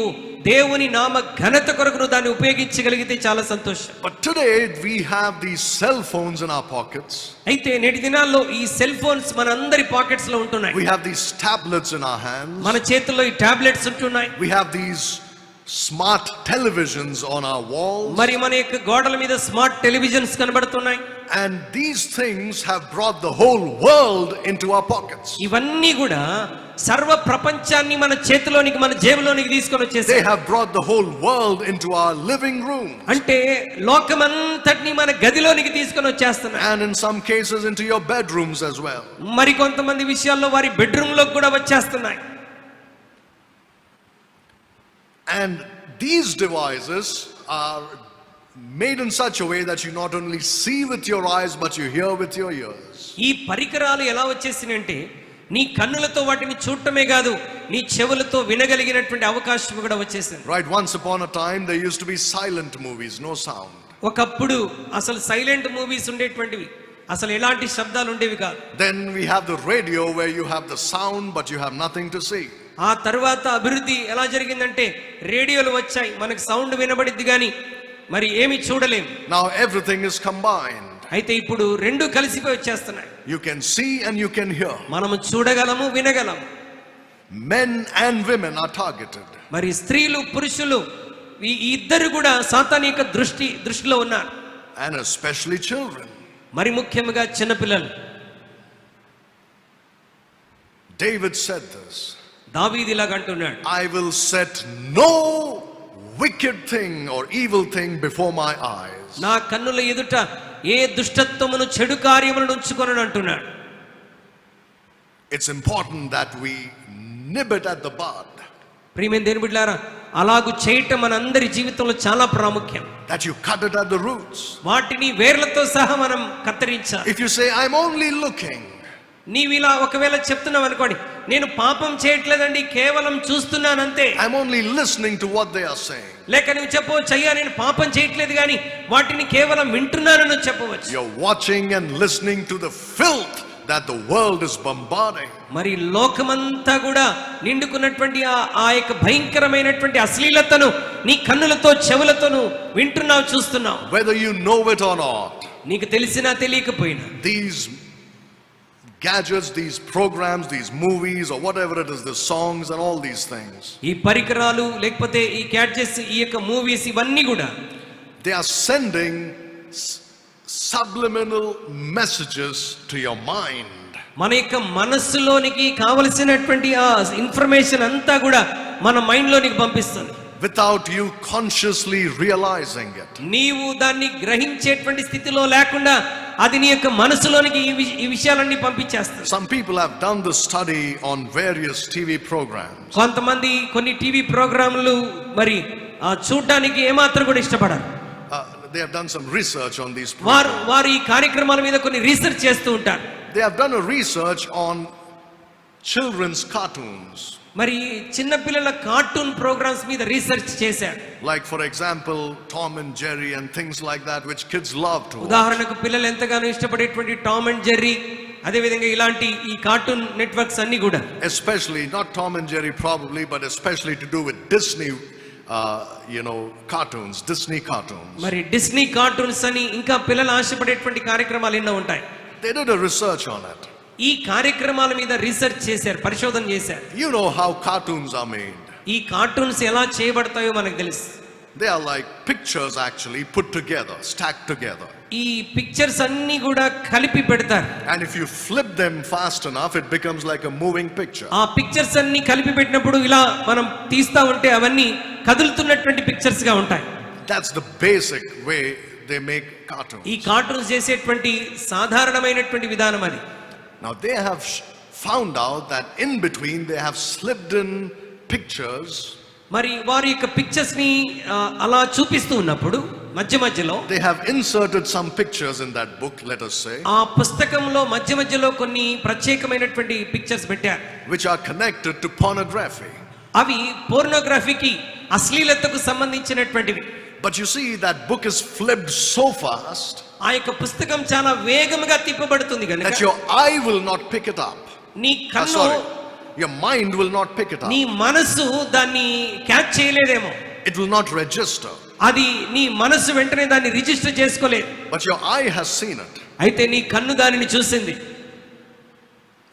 దేవుని నామ ఘనత కొరకు నువ్వు దాన్ని ఉపయోగించగలిగితే చాలా సంతోషం. But today we have these cell phones in our pockets. అయితే నేటి దినాల్లో ఈ సెల్ ఫోన్స్ మన అందరి పాకెట్స్ లో ఉంటున్నాయి. We have these tablets in our hands. మన చేతుల్లో ఈ టాబ్లెట్స్ ఉంటున్నాయి. We have these smart televisions on our walls. మరి మన యొక్క గోడల మీద స్మార్ట్ టెలివిజన్స్ కనబడుతున్నాయి. And these things have brought the whole world into our pockets. ఇవన్నీ కూడా సర్వ ప్రపంచాన్ని మన చేతిలోనికి మన జేబులోనికి తీసుకొని They వచ్చేసాయి. have brought the whole world into our living room. అంటే లోకమంతటిని మన గదిలోనికి తీసుకొని వచ్చేస్తున్నాయి. And in some cases into your bedrooms as well. మరి కొంతమంది విషయాల్లో వారి బెడ్రూమ్ లోకి కూడా వచ్చేస్తున్నాయి. And these devices are made in such a way that you not only see with your eyes but you hear with your ears. ఈ పరికరాలు ఎలా వచ్చేసినంటే నీ కన్నులతో వాటిని చూడటమే కాదు నీ చెవులతో వినగలిగినటువంటి అవకాశం కూడా వచ్చేసింది. Right, once upon a time there used to be silent movies, no sound. ఒకప్పుడు అసలు సైలెంట్ మూవీస్ ఉండేటువంటివి, అసలు ఎలాంటి శబ్దాలు ఉండేవి కాదు. Then we have the radio where you have the sound but you have nothing to see. ఆ తర్వాత అభివృద్ధి ఎలా జరిగిందంటే రేడియోలు వచ్చాయి, మనకు సౌండ్ వినబడిద్ది కానీ మరి ఏమి చూడలేం. Now everything is combined. అయితే ఇప్పుడు రెండు కలిసిపోయి వచ్చేస్తున్నాయి. You can see and you can hear. మనము చూడగలము, వినగలము. Men and women are targeted. మరి స్త్రీలు పురుషులు ఈ ఇద్దరు కూడా సాతాను యొక్క దృష్టిలో ఉన్నారు. And especially children. మరి ముఖ్యంగా చిన్నపిల్లలు. David said this. దావీదు ఇలాగ అంటున్నాడు, I will set no wicked thing or evil thing before my eyes. నా కన్నుల ఎదుట ఏ దుష్టత్వమును చెడు కార్యములను ఉంచుకొనను అంటున్నాడు. It's important that we nib it at the bud. ప్రియమైన దేవుని బిడ్డలారా, అలాగు చేయటం మనందరి జీవితంలో చాలా ప్రాముఖ్యం. That you cut it at the roots. వాటిని వేర్లతో సహా మనం కత్తిరించాలి. If you say, I'm only looking, నీవు ఇలా ఒకవేళ చెప్తున్నావు అనుకోండి, నేను పాపం చేయట్లేదండి, కేవలం చూస్తున్నానంతే. I'm only listening to what they are saying. లేక నువ్వు చెప్పవచ్చు, అయ్యా నేను పాపం చేయట్లేదు కానీ వాటిని కేవలం వింటున్నానని చెప్పవచ్చు. You're watching and listening to the filth that the world is bombarding. మరి లోకమంతా కూడా నిండుకున్నటువంటి ఆ యొక్క భయంకరమైనటువంటి అశ్లీలతను నీ కన్నులతో చెవులతోను వింటున్నావు, చూస్తున్నావు. Whether you know it or not, నీకు తెలిసినా తెలియకపోయినా these gadgets, these programs, these movies or whatever it is, the songs and all these things, ఈ పరికరాలు లేకపోతే ఈ గ్యాడ్జెట్స్, ఈ యొక్క మూవీస్, ఇవన్నీ కూడా they are sending subliminal messages to your mind. మన యొక్క మనస్సులోనికి కావలసినటువంటి ఆ ఇన్ఫర్మేషన్ అంతా కూడా మన మైండ్ లోనికి పంపిస్తుంది. without you consciously realizing it. నీవు దాన్ని గ్రహించేటువంటి స్థితిలో లేకుండా అది నీ యొక్క మనసులోనికి ఈ విషయాలన్నీ పంపించేస్తుంది. Some people have done the study on various TV programs. కొంతమంది కొన్ని టీవీ ప్రోగ్రాంలు మరి చూడడానికి ఏమాత్రం కూడా ఇష్టపడరు. They have done some research on these programs. వారు ఈ కార్యక్రమాల మీద కొన్ని రీసెర్చ్ చేస్తూ ఉంటారు. They have done a research on children's cartoons. మరి చిన్న పిల్లల కార్టూన్ ప్రోగ్రామ్స్ మీద రీసెర్చ్ చేశారు. Like for example Tom and Jerry and things like that which kids love to watch. ఉదాహరణకు పిల్లలు ఎంతగానో ఇష్టపడేటువంటి టామ్ అండ్ జెర్రీ, అదే విధంగా ఇలాంటి ఈ కార్టూన్ నెట్వర్క్స్ అన్ని కూడా, especially not Tom and Jerry probably, but especially to do with Disney cartoons, Disney cartoons. మరి డిస్నీ కార్టూన్స్ అని ఇంకా పిల్లలు ఆశపడేటువంటి కార్యక్రమాలు ఎన్నో ఉంటాయి. They did a research on it. ఈ కార్యక్రమాల మీద రీసెర్చ్ చేశారు, పరిశోధన చేశారు. You know how cartoons are made. ఈ కార్టూన్స్ ఎలా చేయబడతాయో మనకు తెలుసు. They are like pictures actually put together, stacked together. ఈ పిక్చర్స్ అన్ని కూడా కలిపి పెడతారు. And if you flip them fast enough, it becomes like a moving picture. ఆ పిక్చర్స్ అన్ని కలిపి పెట్టినప్పుడు ఇలా మనం తీస్తా ఉంటే అవన్నీ కదులుతున్నటువంటి పిక్చర్స్ గా ఉంటాయి. That's the basic way they make cartoons. ఈ కార్టూన్స్ చేసేటువంటి సాధారణమైనటువంటి విధానం అది. Now they have found out that in between they have slipped in pictures. మరి వారి యొక్క పిక్చర్స్ ని అలా చూపిస్తూ ఉన్నప్పుడు మధ్యలో they have inserted some pictures in that book, let us say, ఆ పుస్తకంలో మధ్యలో కొన్ని ప్రత్యేకమైనటువంటి పిక్చర్స్ పెట్టారు, which are connected to pornography. అవి పోర్నోగ్రఫీకి, అశ్లీలతకు సంబంధించినటువంటివి. But you see that book is flipped so fast ఆ యొక్క పుస్తకం చాలా వేగంగా తిప్పబడుతుంది that కనుక your eye will not pick it up. నీ కన్ను, Your mind will not pick it up. నీ మనసు దాన్ని catch చేయలేదేమో, It will not register. అది నీ మనసు వెంటనే దాన్ని రిజిస్టర్ చేసుకోలేదు. But your eye has seen it. అయితే నీ కన్ను దానిని చూసింది.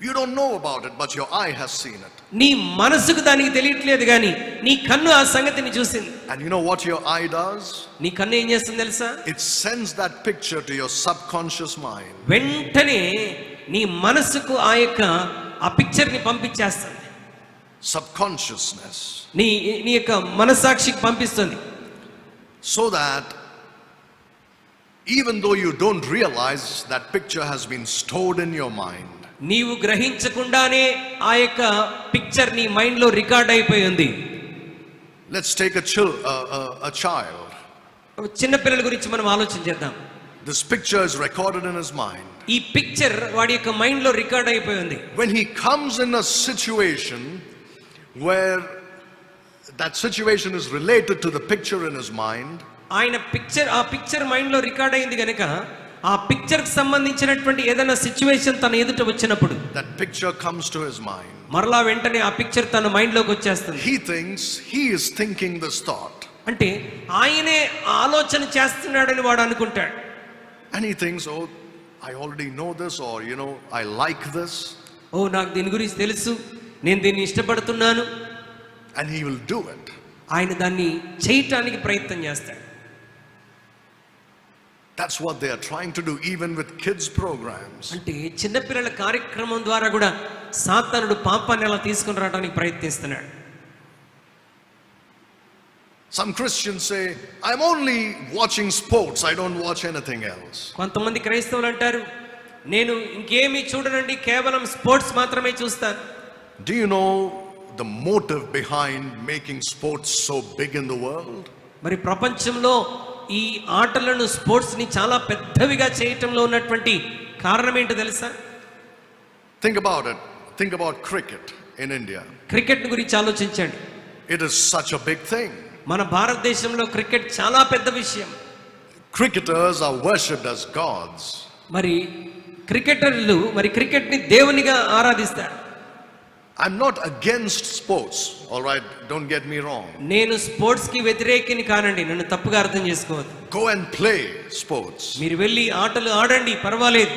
You don't know about it, but your eye has seen it. నీ మనసుకు దానికి తెలియట్లేదు కానీ నీ కన్ను ఆ సంగతిని చూసింది. And you know what your eye does? నీ కన్ను ఏం చేస్తుంది తెలుసా? It sends that picture to your subconscious mind. వెంటనే నీ మనసుకు ఆ పిక్చర్ ని పంపించేస్తుంది. Subconsciousness. నీ యొక్క మనసాక్షికి పంపిస్తుంది. So that even though you don't realize that picture has been stored in your mind. నీవు గ్రహించకుండానే ఆ యొక్క పిక్చర్ నీ మైండ్ లో రికార్డ్ అయిపోయి ఉంది. Let's take a child. చిన్న పిల్లల గురించి మనం ఆలోచన చేద్దాం. This picture is recorded in his mind. ఈ పిక్చర్ వాడి యొక్క మైండ్ లో రికార్డ్ అయిపోయి ఉంది. When he comes in a situation where that situation is related to the picture in his mind, ఆ పిక్చర్ మైండ్ లో రికార్డ్ అయింది గనుక ఆ పిక్చర్ కి సంబంధించినటువంటి ఏదైనా సిచ్యువేషన్ తన ఎదుట వచ్చినప్పుడు that picture comes to his mind. మరలా వెంటనే ఆ పిక్చర్ తన మైండ్ లోకి వచ్చేస్తుంది. He thinks he is thinking this thought. అంటే ఆయనే ఆలోచన చేస్తున్నాడని వాడు అనుకుంటాడు. And he thinks, oh, I already know this, or I like this. ఓ, నాకు దీని గురించి తెలుసు, నేను దీన్ని ఇష్టపడుతున్నాను. And he will do it. ఆయన దాన్ని చేయటానికి ప్రయత్నం చేస్తాడు. That's what they are trying to do even with kids programs. అంటే చిన్నపిల్లల కార్యక్రమం ద్వారా కూడా సాతానుడు పాపాన్ని అలా తీసుకుని రావడానికి ప్రయత్నిస్తున్నాడు. Some Christians say, I'm only watching sports, I don't watch anything else. కొంతమంది క్రైస్తవులు అంటారు, నేను ఇంకేమీ చూడనండి, కేవలం స్పోర్ట్స్ మాత్రమే చూస్తాను. Do you know the motive behind making sports so big in the world? మరి ప్రపంచంలో ఈ ఆటలను, స్పోర్ట్స్ ని చాలా పెద్దవిగా చేయటంలో ఉన్నటువంటి కారణం ఏంటో తెలుసా? Think about it. Think about cricket in India. Cricket గురించి ఆలోచించండి. It is such a big thing. మన భారతదేశంలో క్రికెట్ చాలా పెద్ద విషయం. Cricketers are worshipped as gods. మరి క్రికెటర్లు క్రికెట్ ని దేవునిగా ఆరాధిస్తారు. I'm not against sports, all right, don't get me wrong. నేను స్పోర్ట్స్ కి వ్యతిరేకిని కానండి, నన్ను తప్పుగా అర్థం చేసుకోవద్దు. Go and play sports. మీరు వెళ్ళి ఆటలు ఆడండి, పర్వాలేదు.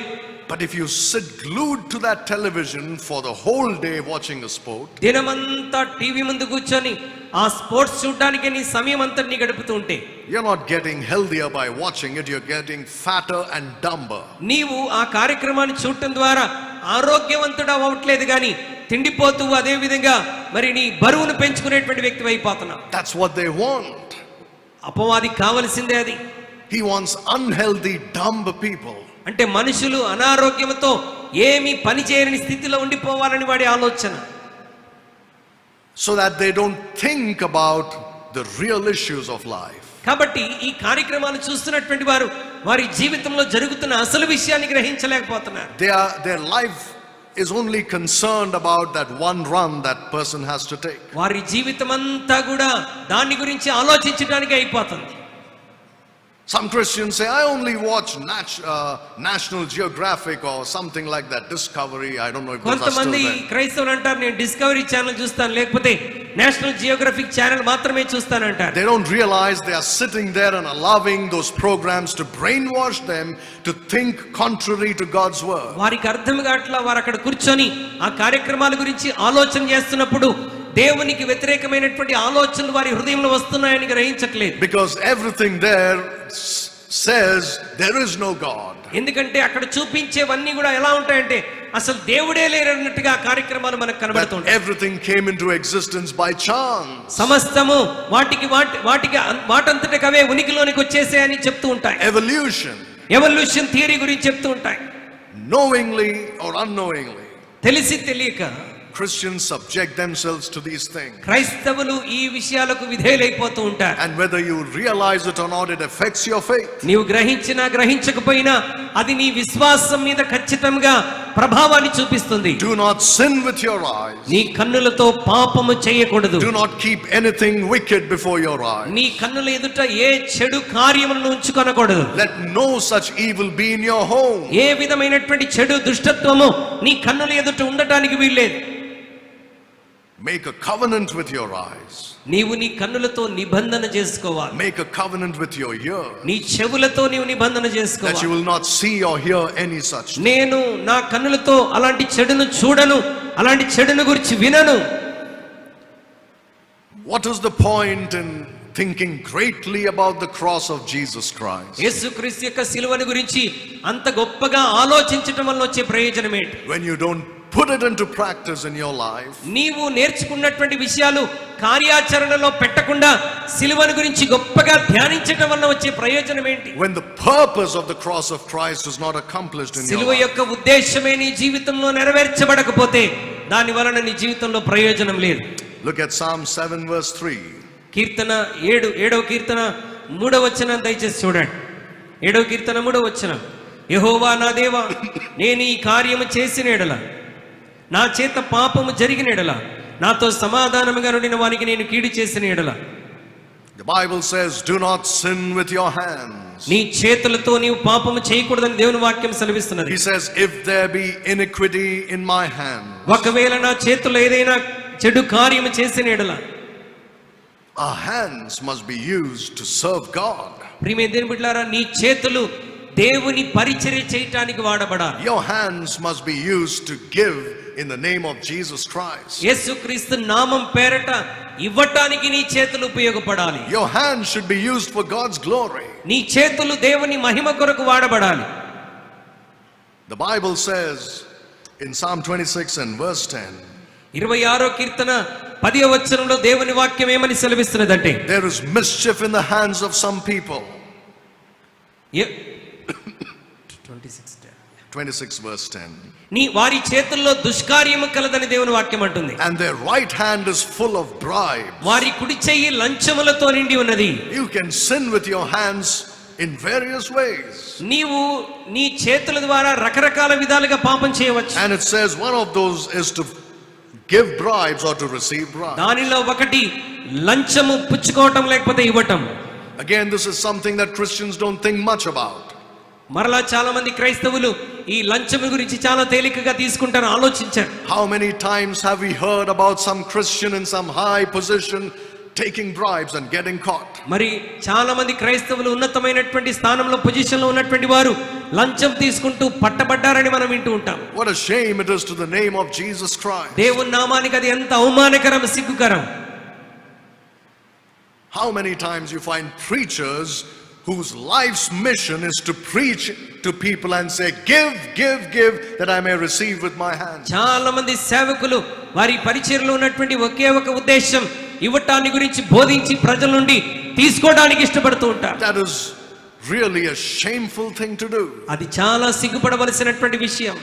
But if you sit glued to that television for the whole day watching a sport, దినమంతా టీవీ ముందు కూర్చొని ఆ స్పోర్ట్స్ చూడడానికి నీ సమయం అంతా నీ గడుపుతూ ఉంటే, you're not getting healthier by watching it, you're getting fatter and dumber. నీవు ఆ కార్యక్రమాన్ని చూడటం ద్వారా ఆరోగ్యవంతుడు అవ్వట్లేదు కానీ తిండిపోతూ అదే విధంగా మరి నీ బరువును పెంచుకునేటువంటి వ్యక్తి అయిపోతున్నావు. That's what they want. అపవాది కావలసిందే అది. He wants unhealthy, dumb people. అంటే మనుషులు అనారోగ్యంతో ఏమి పని చేయని స్థితిలో ఉండిపోవాలని వాడి ఆలోచన. So that they don't think about the real issues of life. కాబట్టి ఈ కార్యక్రమాలు చూస్తున్నటువంటి వారు వారి జీవితంలో జరుగుతున్న అసలు విషయాన్ని గ్రహించలేకపోతున్నారు. Their life is only concerned about that one run that person has to take. వారి జీవితం అంతా కూడా దాని గురించి ఆలోచించడానికి అయిపోతుంది. Some Christians say, I only watch National Geographic or something like that, Discovery. I don't know if those are still కొంతమంది there. క్రైస్తవులు అంటారు నేను డిస్కవరీ ఛానల్ చూస్తాను, లేకపోతే నేషనల్ జియోగ్రఫిక్ ఛానల్ మాత్రమే చూస్తానంటారు. They don't realize they are sitting there and allowing those programs to brainwash them to think contrary to God's word. వారికి అర్థం కావట్లా, వారు అక్కడ కూర్చొని ఆ కార్యక్రమాల గురించి ఆలోచన చేస్తున్నప్పుడు దేవునికి వ్యతిరేకమైనటువంటి ఆలోచనలు వారి హృదయంలో వస్తున్నాయని గ్రహించట్లేదు. Because everything there says there is no God. ఎందుకంటే అక్కడ చూపించేవన్నీ కూడా ఎలా ఉంటాయంటే అసలు దేవుడే లేరన్నట్టుగా ఆ కార్యక్రమాలు మనకు That కనబడుతుంటాయి. everything came into existence by chance. సమస్తము వాటికి వాటంతటికి అవే ఉనికిలోనికి వచ్చేసాయని చెప్తూ ఉంటాయి. ఎవల్యూషన్ థియరీ గురించి చెప్తూ ఉంటాయి. Knowingly or unknowingly, తెలిసి తెలియక Christians subject themselves to these things. క్రైస్తవులు ఈ విషయాలకు విధేయులైపోతూ ఉంటారు. And whether you realize it or not, it affects your faith. నీవు గ్రహించినా గ్రహించకపోయినా అది నీ విశ్వాసం మీద ఖచ్చితంగా ప్రభావాన్ని చూపిస్తుంది. Do not sin with your eyes. నీ కన్నులతో పాపము చేయకూడదు. Do not keep anything wicked before your eyes. నీ కన్నుల ఎదుట ఏ చెడు కార్యములను ఉంచుకొనకూడదు. Let no such evil be in your home. ఏ విధమైనటువంటి చెడు దుష్టత్వము నీ కన్నుల ఎదుట ఉండటానికి వీల్లేదు. Make a covenant with your eyes. నీవు నీ కన్నులతో నిబంధన చేసుకోవాలి. Make a covenant with your ear. నీ చెవులతో నీవు నిబంధన That you చేసుకోవాలి. will not see or hear any such thing. నేను నా కన్నులతో అలాంటి చెడును చూడను, అలాంటి చెడును గురించి వినను. What is the point in thinking greatly about the cross of Jesus Christ? యేసుక్రీస్తు యొక్క సిలువను గురించి అంత గొప్పగా ఆలోచించటం వల్ల వచ్చే ప్రయోజనం ఏంటి? When you don't put it into practice in your life, నీవు నేర్చుకున్నటువంటి విషయాలు కార్యాచరణలో పెట్టకుండా సిలువను గురించి గొప్పగా ధ్యానించటం వల్ల వచ్చే ప్రయోజనం ఏంటి? when the purpose of the cross of Christ is not accomplished in your సిలువ life. యొక్క ఉద్దేశమే నీ జీవితంలో నెరవేర్చబడకపోతే దాని వలన నీ జీవితంలో ప్రయోజనం లేదు. Look at Psalm 7 verse 3. కీర్తన 7వ కీర్తన 3వ వచనం దయచేసి చూడండి. 7వ కీర్తన 3వ వచనం. యెహోవా నా దేవా, నేను ఈ కార్యము చేసిన ఎడల, నా చేత పాపము జరిగిన ఎడల, నాతో సమాధానముగా నుండిన వానికి నేను కీడు చేసిన ఎడల. The Bible says, do not sin with your hands. నీ చేతులతో నీవు పాపము చేయకూడదని దేవుని వాక్యం సెలవిస్తున్నది. He says, if there be iniquity in my hand. ఒకవేళ నా చేతుల్లో ఏదైనా చెడు కార్యము చేసిన ఎడల. Our hands must be used to serve God. ప్రియమైన దేవుని బిడ్డలారా, నీ చేతులు దేవుని పరిచర్య చేయటానికి వాడబడాలి. Your hands must be used to give in the name of Jesus Christ. యేసుక్రీస్తు నామం పేరట ఇవ్వటానికి నీ చేతులు ఉపయోగపడాలి. Your hands should be used for God's glory. నీ చేతులు దేవుని మహిమ కొరకు వాడబడాలి. The Bible says in Psalm 26 and verse 10, 26వ కీర్తన 10వ వచనంలో దేవుని వాక్యం ఏమని సెలవిస్తున్నదంటే, there is mischief in the hands of some people. 26 verse 10. నీ వారి చేతుల్లో దుష్కార్యము కలదని దేవుని వాక్యం అంటుంది. And their right hand is full of bribes. వారి కుడి చెయ్యి లంచములతో నిండి ఉన్నది. You can sin with your hands in various ways. నీవు నీ చేతుల ద్వారా రకరకాల విధాలుగా పాపం చేయవచ్చు. And it says one of those is to give bribes or to receive bribes. దానిలో ఒకటి లంచము పుచ్చుకోవటం లేకపోతే ఇవ్వటం. Again, this is something that Christians don't think much about. మరలా చాలా మంది క్రైస్తవులు ఈ లంచము గురించి చాలా తేలికగా తీసుకుంటారు, ఆలోచించారు. How many times have we heard about some Christian in some high position taking bribes and getting caught? మరి చాలా మంది క్రైస్తవులు ఉన్నతమైనటువంటి స్థానంలో పొజిషన్ లో ఉన్నటువంటి వారు లంచం తీసుకుంటూ పట్టబడ్డారని మనం వింటూ ఉంటాం. What a shame it is to the name of Jesus Christ. దేవుని నామానికి అది ఎంత అవమానకరం, సిగ్గుకరం. How many times you find preachers whose life's mission is to preach to people and say, give, give, give, that I may receive with my hands. చాలా మంది సేవకులు వారి పరిచర్యలో ఉన్నటువంటి ఒకే ఒక ఉద్దేశం ఇవ్వటాన్ని గురించి బోధించి ప్రజల నుండి తీసుకోవడానికి ఇష్టపడుతూ ఉంటారు. That is really a shameful thing to do. అది చాలా సిగ్గుపడవలసినటువంటి విషయం.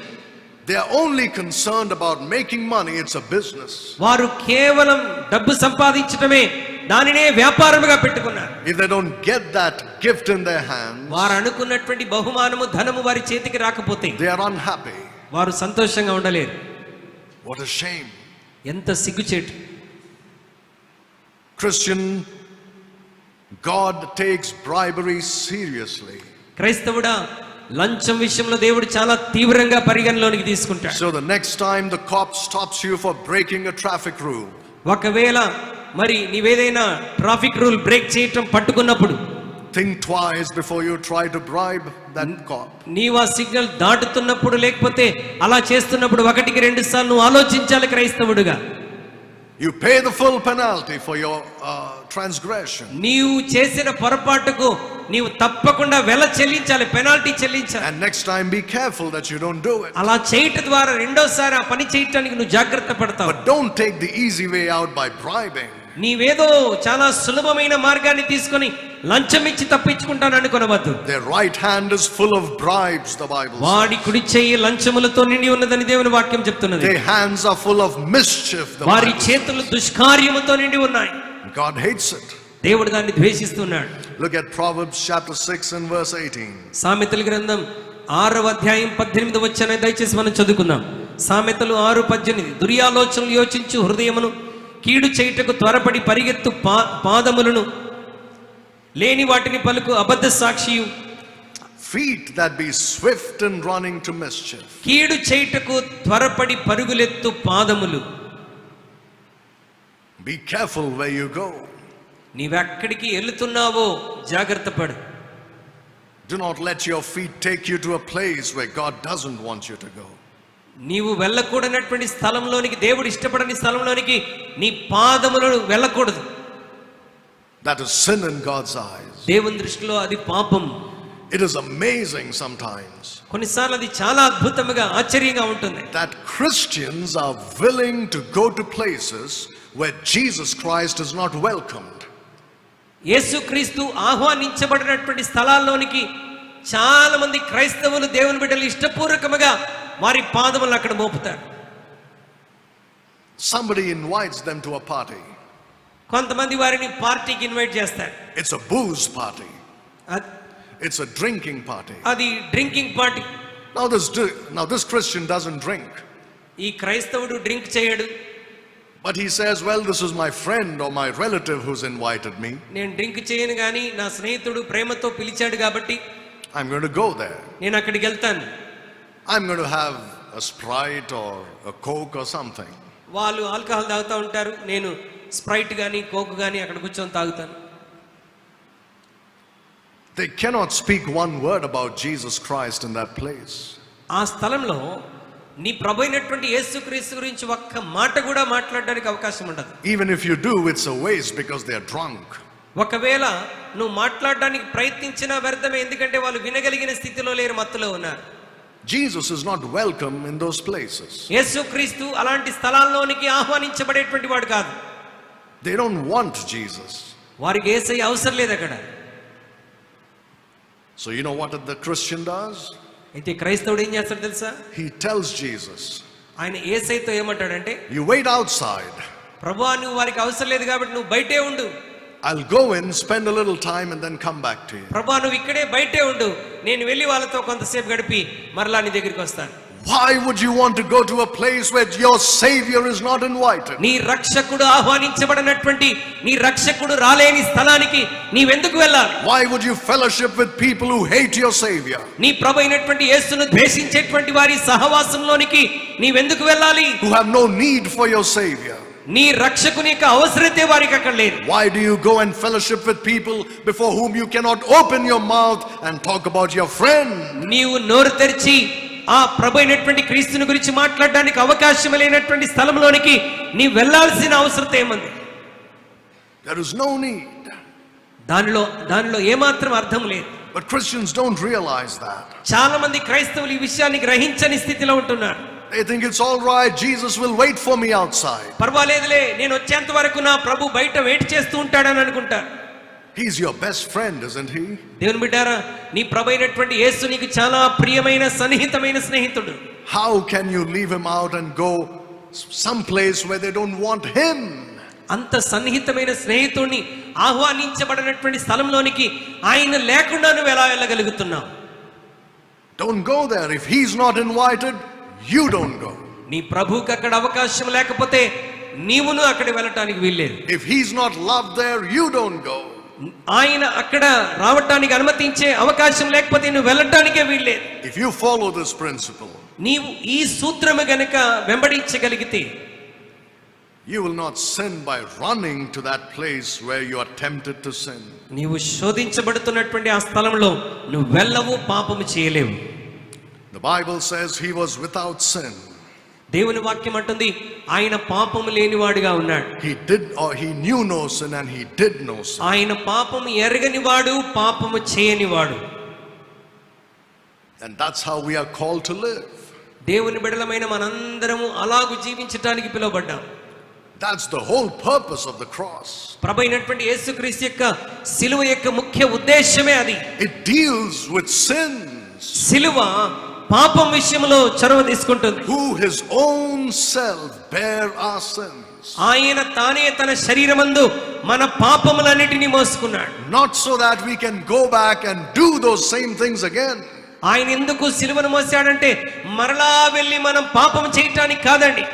They are only concerned about making money. It's a business. వారు కేవలం డబ్బు సంపాదించటమే దానినే వ్యాపారముగా పెట్టుకున్నారు. If they don't get that gift in their hands, వారు అనుకున్నటువంటి బహుమానము ధనము వారి చేతికి రాకపోతే they are unhappy. వారు సంతోషంగా ఉండలేరు. What a shame. ఎంత సిగ్గుచేటు. Christian, God takes bribery seriously. క్రైస్తవుడా, లంచం విషయంలో దేవుడు చాలా తీవ్రంగా పరిగణలోనికి తీసుకుంటాడు. So the next time the cop stops you for breaking a traffic rule, ఒకవేళ మరి నీవేదైనా ట్రాఫిక్ రూల్ బ్రేక్ చేయటం పట్టుకున్నప్పుడు think twice before you try to bribe that cop. నీవు ఆ సిగ్నల్ దాటుతున్నప్పుడు లేకపోతే అలా చేస్తున్నప్పుడు ఒకటికి రెండు సార్లు నువ్వు ఆలోచించాలి క్రైస్తవుడుగా. You pay the full penalty for your transgression. నీవు చేసిన పొరపాటుకు నీవు తప్పకుండా వెల చెల్లించాలి, పెనాల్టీ చెల్లించాలి. And next time be careful that you don't do it. అలా చేయటం ద్వారా రెండోసారి ఆ పని చేయటానికి నువ్వు జాగ్రత్త పడతావు. But don't take the easy way out by bribing. నీవేదో చాలా సులభమైన మార్గాన్ని తీసుకొని లంచం ఇచ్చి తప్పించుకుంటాను అనుకోనవద్దు. Their right hand is full of bribes, the Bible says. వాడి కుడి చెయ్యి లంచములతో నిండి ఉన్నదని దేవుని వాక్యం చెప్తున్నది. Their hands are full of mischief, the వారి Bible says. చేతులు దుష్కార్యముతో నిండి ఉన్నాయి. God hates it. దేవుడు దాన్ని ద్వేషిస్తున్నాడు. Look at Proverbs chapter 6 and verse 18. సామెతల గ్రంథం 6వ అధ్యాయం 18వ వచనం దయచేసి మనం చదువుకుందాం. సామెతలు 6:18. దుర్యాలోచనలు యోచించు హృదయమును, కీడు చేయుటకు త్వరపడి పరిగెత్తు పాదములను, లేని వాటిని పలుకు అబద్ధ సాక్షియు. Feet that be swift in running to mischief. కీడు చేయుటకు త్వరపడి పరుగులెత్తు పాదములు. Be careful where you go. నీవెక్కడికి వెళ్తున్నావో జాగ్రత్త పడు. Do not let your feet take you to a place where God doesn't want you to go. నీవు వెళ్ళకూడనటువంటి స్థలంలోనికి, దేవుడు ఇష్టపడని స్థలంలోనికి నీ పాదములను వెళ్ళకూడదు. That is sin in God's eyes. దేవుని దృష్టిలో అది పాపం. It is amazing sometimes కొన్నిసార్లు అది చాలా అద్భుతంగా ఆశ్చర్యంగా ఉంటుంది. that Christians are willing to go to places where Jesus Christ is not welcomed. యేసుక్రీస్తు ఆహ్వానించబడినటువంటి స్థలాల్లోనికి చాలా మంది క్రైస్తవులు, దేవుని బిడ్డలు ఇష్టపూర్వకముగా వారి పాదములను అక్కడ మోపుతారు. Somebody invites them to a party. కొంతమంది వారిని పార్టీకి ఇన్వైట్ చేస్తారు. It's a booze party. అద్- It's a drinking party. అది drinking party. Now this Christian doesn't drink. ఈ క్రైస్తవుడు డ్రింక్ చేయడు. But he says, well, this is my friend or my relative who's invited me. నేను drink చేయను కానీ నా స్నేహితుడు ప్రేమతో పిలిచాడు కాబట్టి I'm going to go there. నేను అక్కడికి వెళ్తాను. I'm going to have a Sprite or a Coke or something. వాళ్ళు ఆల్కహాల్ తాగుతూ ఉంటారు, నేను స్ప్రైట్ కానీ కోక్ కానీ అక్కడ కూర్చొని తాగుతాను. They cannot speak one word about Jesus Christ in that place. ఆ స్థలంలో నీ ప్రభువైనటువంటి యేసుక్రీస్తు గురించి ఒక్క మాట కూడా మాట్లాడడానికి అవకాశం ఉండదు. Even if you do, it's a waste because they are drunk. ఒకవేళ నువ్వు మాట్లాడడానికి ప్రయత్నించినా వ్యర్థమే, ఎందుకంటే వాళ్ళు వినగలిగిన స్థితిలో లేరు, మత్తులో ఉన్నారు. Jesus is not welcome in those places. యేసుక్రీస్తు అలాంటి స్థలాల్లోనికి ఆహ్వానించబడేటువంటి వాడు కాదు. They don't want Jesus. వారికి యేసయ్య అవసరం లేదు అక్కడ. So you know what the Christian does? అయితే క్రైస్తవుడు ఏం చేస్తాడు తెలుసా? He tells Jesus, ఆయన యేసయ్యతో ఏమంటాడంటే, you wait outside. ప్రభువా నువ్వు వారికి అవసరం లేదు కాబట్టి నువ్వు బయటే ఉండు. I'll go in, spend a little time and then come back to you. ప్రభువా నువ్వు ఇక్కడే బయటే ఉండు, నేను వెళ్ళి వాళ్ళతో కొంతసేపు గడిపి మరలా నీ దగ్గరికి వస్తాను. Why would you want to go to a place where your Savior is not invited? నీ రక్షకుడు ఆహ్వానించబడినటువంటి, నీ రక్షకుడు రాలేని స్థలానికి నీవెందుకు వెళ్ళాలి? Why would you fellowship with people who hate your Savior? నీ ప్రభువైనటువంటి యేసును ద్వేషించేటువంటి వారి సహవాసంలోనికి నీవెందుకు వెళ్ళాలి? Who have no need for your Savior? నీ రక్షకుని యొక్క అవసరతే వారికి అక్కడ లేదు. Why do you go and fellowship with people before whom you cannot open your mouth and talk about your friend? నీవు నోరు తెరిచి ఆ ప్రభువైనటువంటి క్రీస్తుని గురించి మాట్లాడడానికి అవకాశం లేనటువంటి స్థలంలోనికి నీ వెళ్ళాల్సిన అవసరం ఏముంది? There is no need. దానిలో ఏమాత్రం అర్థం లేదు. But Christians don't realize that. చాలా మంది క్రైస్తవులు ఈ విషయాన్ని గ్రహించని స్థితిలో ఉంటున్నారు. They think it's all right, Jesus will wait for me outside. పర్వాలేదులే, నేను వచ్చేంత వరకు నా ప్రభు బయట వెయిట్ చేస్తూ ఉంటాడని అనుకుంటారు. He's your best friend, isn't he? దేవుని బిడ్డారా, నీ ప్రభు అయినటువంటి యేసు నీకు చాలా ప్రియమైన సన్నిహితమైన స్నేహితుడు. How can you leave him out and go someplace where they don't want him? అంత సన్నిహితమైన స్నేహితుడిని ఆహ్వానించబడినటువంటి స్థలంలోనికి ఆయన లేకుండా నువ్వు ఎలా వెళ్ళగలుగుతున్నావు? Don't go there. If he's not invited, you don't go. నీ ప్రభువుకి అక్కడ అవకాశం లేకపోతే నీవును అక్కడ వెళ్ళటానికి వీల్లేదు. If he's not loved there, you don't go. ఆయన అక్కడ రావటానికి అనుమతించే అవకాశం లేకపోతే నువ్వు వెళ్ళటానికే వీల్లేదు. If you follow this principle, నీవు ఈ సూత్రము గనుక వెంబడించగలిగితే you will not sin by running to that place where you are tempted to sin. నీవు శోధించబడుతున్నటువంటి ఆ స్థలంలో నువ్వు వెళ్ళవు, పాపము చేయలేవు. The Bible says he was without sin. దేవుని వాక్యం అంటుంది ఆయన పాపము లేనివాడుగా ఉన్నాడు. He knew no sin and he did no sin. ఆయన పాపము ఎరగనివాడు, పాపము చేయనివాడు. And that's how we are called to live. దేవుని బిడ్డలమైన మనందరము అలాగు జీవించడానికి పిలువబడ్డాం. That's the whole purpose of the cross. ప్రభువైనటువంటి యేసుక్రీస్తు యొక్క సిలువ యొక్క ముఖ్య ఉద్దేశమే అది. It deals with sins. సిలువ పాపం విషయంలో చొరవ తీసుకుంటుంది. Who his own self bare our sins. ఆయన తానే తన శరీరమందు మన పాపములన్నిటిని మోసుకున్నాడు. Not so that we can go back and do those same things again. ఆయన ఎందుకు సిలువను మోసాడంటే మరలా వెళ్ళి మనం పాపం చేయటానికి కాదండి.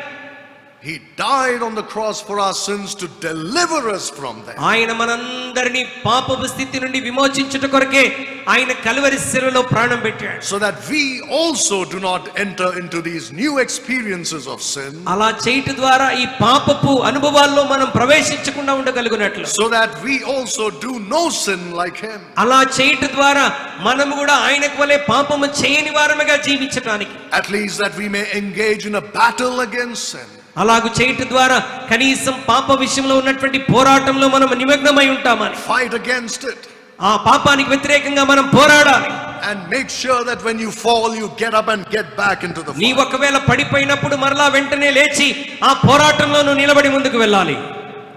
He died on the cross for our sins to deliver us from them. ఆయన మనందరినీ పాపపు స్థితి నుండి విమోచించుట కొరకే ఆయన కల్వరి శిలువలో ప్రాణం పెట్టాడు. So that we also do not enter into these new experiences of sin. అలా చేయట ద్వారా ఈ పాపపు అనుభవాల్లో మనం ప్రవేశించకుండా ఉండగలుగునట్లు. So that we also do no sin like him. అలా చేయట ద్వారా మనము కూడా ఆయనకు వలె పాపము చేయని వారముగా జీవించడానికి. At least that we may engage in a battle against sin. అలాగు చేయట ద్వారా కనీసం పాప విషయంలో ఉన్నటువంటి పోరాటంలో మనం నిమగ్నమై ఉంటామని. Fight against it. ఆ పాపానికి వ్యతిరేకంగా మనం పోరాడాలి. And make sure that when you fall, you get up and get back into the నీ fight. ఒకవేళ పడిపోయినప్పుడు మరలా వెంటనే లేచి ఆ పోరాటంలో నువ్వు నిలబడి ముందుకు వెళ్ళాలి.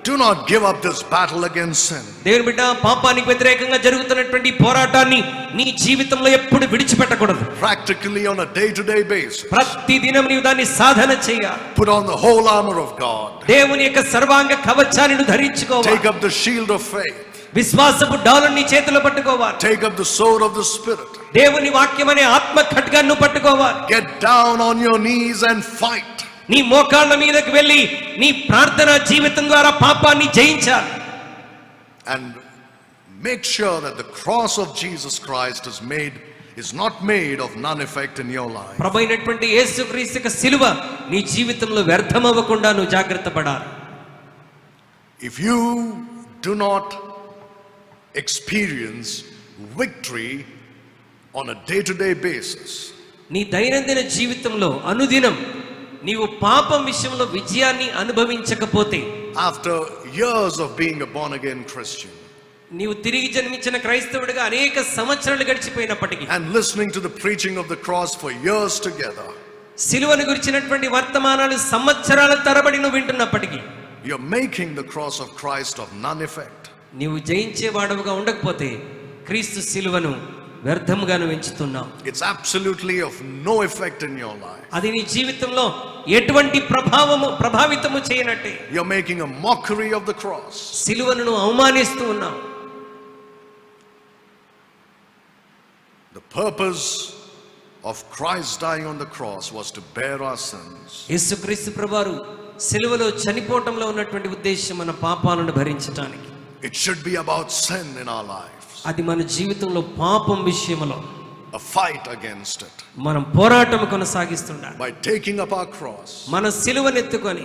Do not give up this battle against sin. దేవుని బిడ్డ, పాపానికి వ్యతిరేకంగా జరుగుతున్నటువంటి పోరాటాన్ని నీ జీవితంలో ఎప్పుడు విడిచిపెట్టకూడదు. Practically on a day-to-day basis. ప్రతి దినం నీవు దాన్ని సాధన చేయాలి. Put on the whole armor of God. దేవుని యొక్క సర్వాంగ కవచాన్ని నువ్వు ధరించుకోవాలి. Take up the shield of faith. విశ్వాసపు డాలుని నీ చేతిలో పట్టుకోవాలి. Take up the sword of the Spirit. దేవుని వాక్యం అనే ఆత్మ ఖడ్గాన్ని పట్టుకోవాలి. Get down on your knees and fight. నీ మోకాళ్ళ మీదకి వెళ్ళి నీ ప్రార్థనా జీవితం ద్వారా పాపాన్ని జయించాలి. And make sure that the cross of Jesus Christ is not made of none effect in your life. ప్రభువైనటువంటి యేసుక్రీస్తు యొక్క సిలువ నీ జీవితంలో వ్యర్థమవ్వకుండా నువ్వు జాగ్రత్త పడాలి. If you do not experience victory on a day-to-day basis, నీ దైనందిన జీవితంలో అనుదినం నీవు పాపం విషయంలో విజయాన్ని అనుభవించకపోతే, after years of being a born-again Christian, నీవు తిరిగి జన్మించిన క్రైస్తవుడిగా అనేక సంవత్సరాలు గడిచిపోయినప్పటికీ, and listening to the preaching of the cross for years together, సిలువను గురించినటువంటి వర్తమానాలు సంవత్సరాల తరబడి నువ్వు వింటున్నప్పటికీ, you're making the cross of Christ of none effect. నీవు జయించేవాడవుగా ఉండకపోతే క్రీస్తు సిలువను వ్యర్థముగా నువ్వు ఎంచుతున్నావు. It's absolutely of no effect in your life. అది నీ జీవితంలో ఎటువంటి ప్రభావితము చేయనట్టే. You're making a mockery of the cross. సిలువను నువ్వు అవమానిస్తూ ఉన్నావు. The purpose of Christ dying on the cross was to bear our sins. యేసుక్రీస్తు ప్రభువారు సిలువలో చనిపోవటంలో ఉన్నటువంటి ఉద్దేశం మన పాపాలను భరించడానికి. It should be about sin in our lives. అది మన జీవితంలో పాపం విషయంలో A fight against it. మనం పోరాటం కొనసాగిస్తుండాలి. By taking up our cross, మన సిలువను ఎత్తుకొని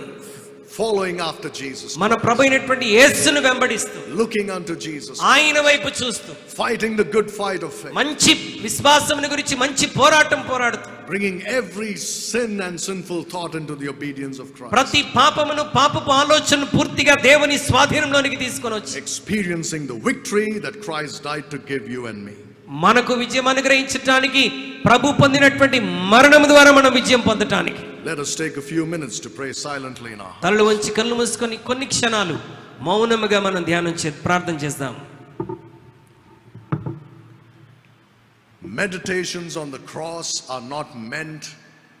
following after Jesus, మన ప్రభు అయినటువంటి యేసును వెంబడిస్తూ looking unto Jesus, ఆయన వైపు చూస్తూ fighting the good fight of faith, మంచి విశ్వాసమును గురించి మంచి పోరాటం పోరాడుతూ bringing every sin and sinful thought into the obedience of Christ, ప్రతి పాపమును పాపపు ఆలోచనను పూర్తిగా దేవుని స్వాధీనంలోనికి తీసుకొని వచ్చి experiencing the victory that Christ died to give you and me. మనకు విజయం అనుగ్రహించడానికి ప్రభు పొందినటువంటి మరణం ద్వారా మనం విజయం పొందటానికి Let us take a few minutes to pray silently now. తలలు వంచి కళ్ళు మూసుకొని కొన్ని క్షణాలు మౌనముగా మనం ప్రార్థన చేద్దాం. Meditations on the cross are not meant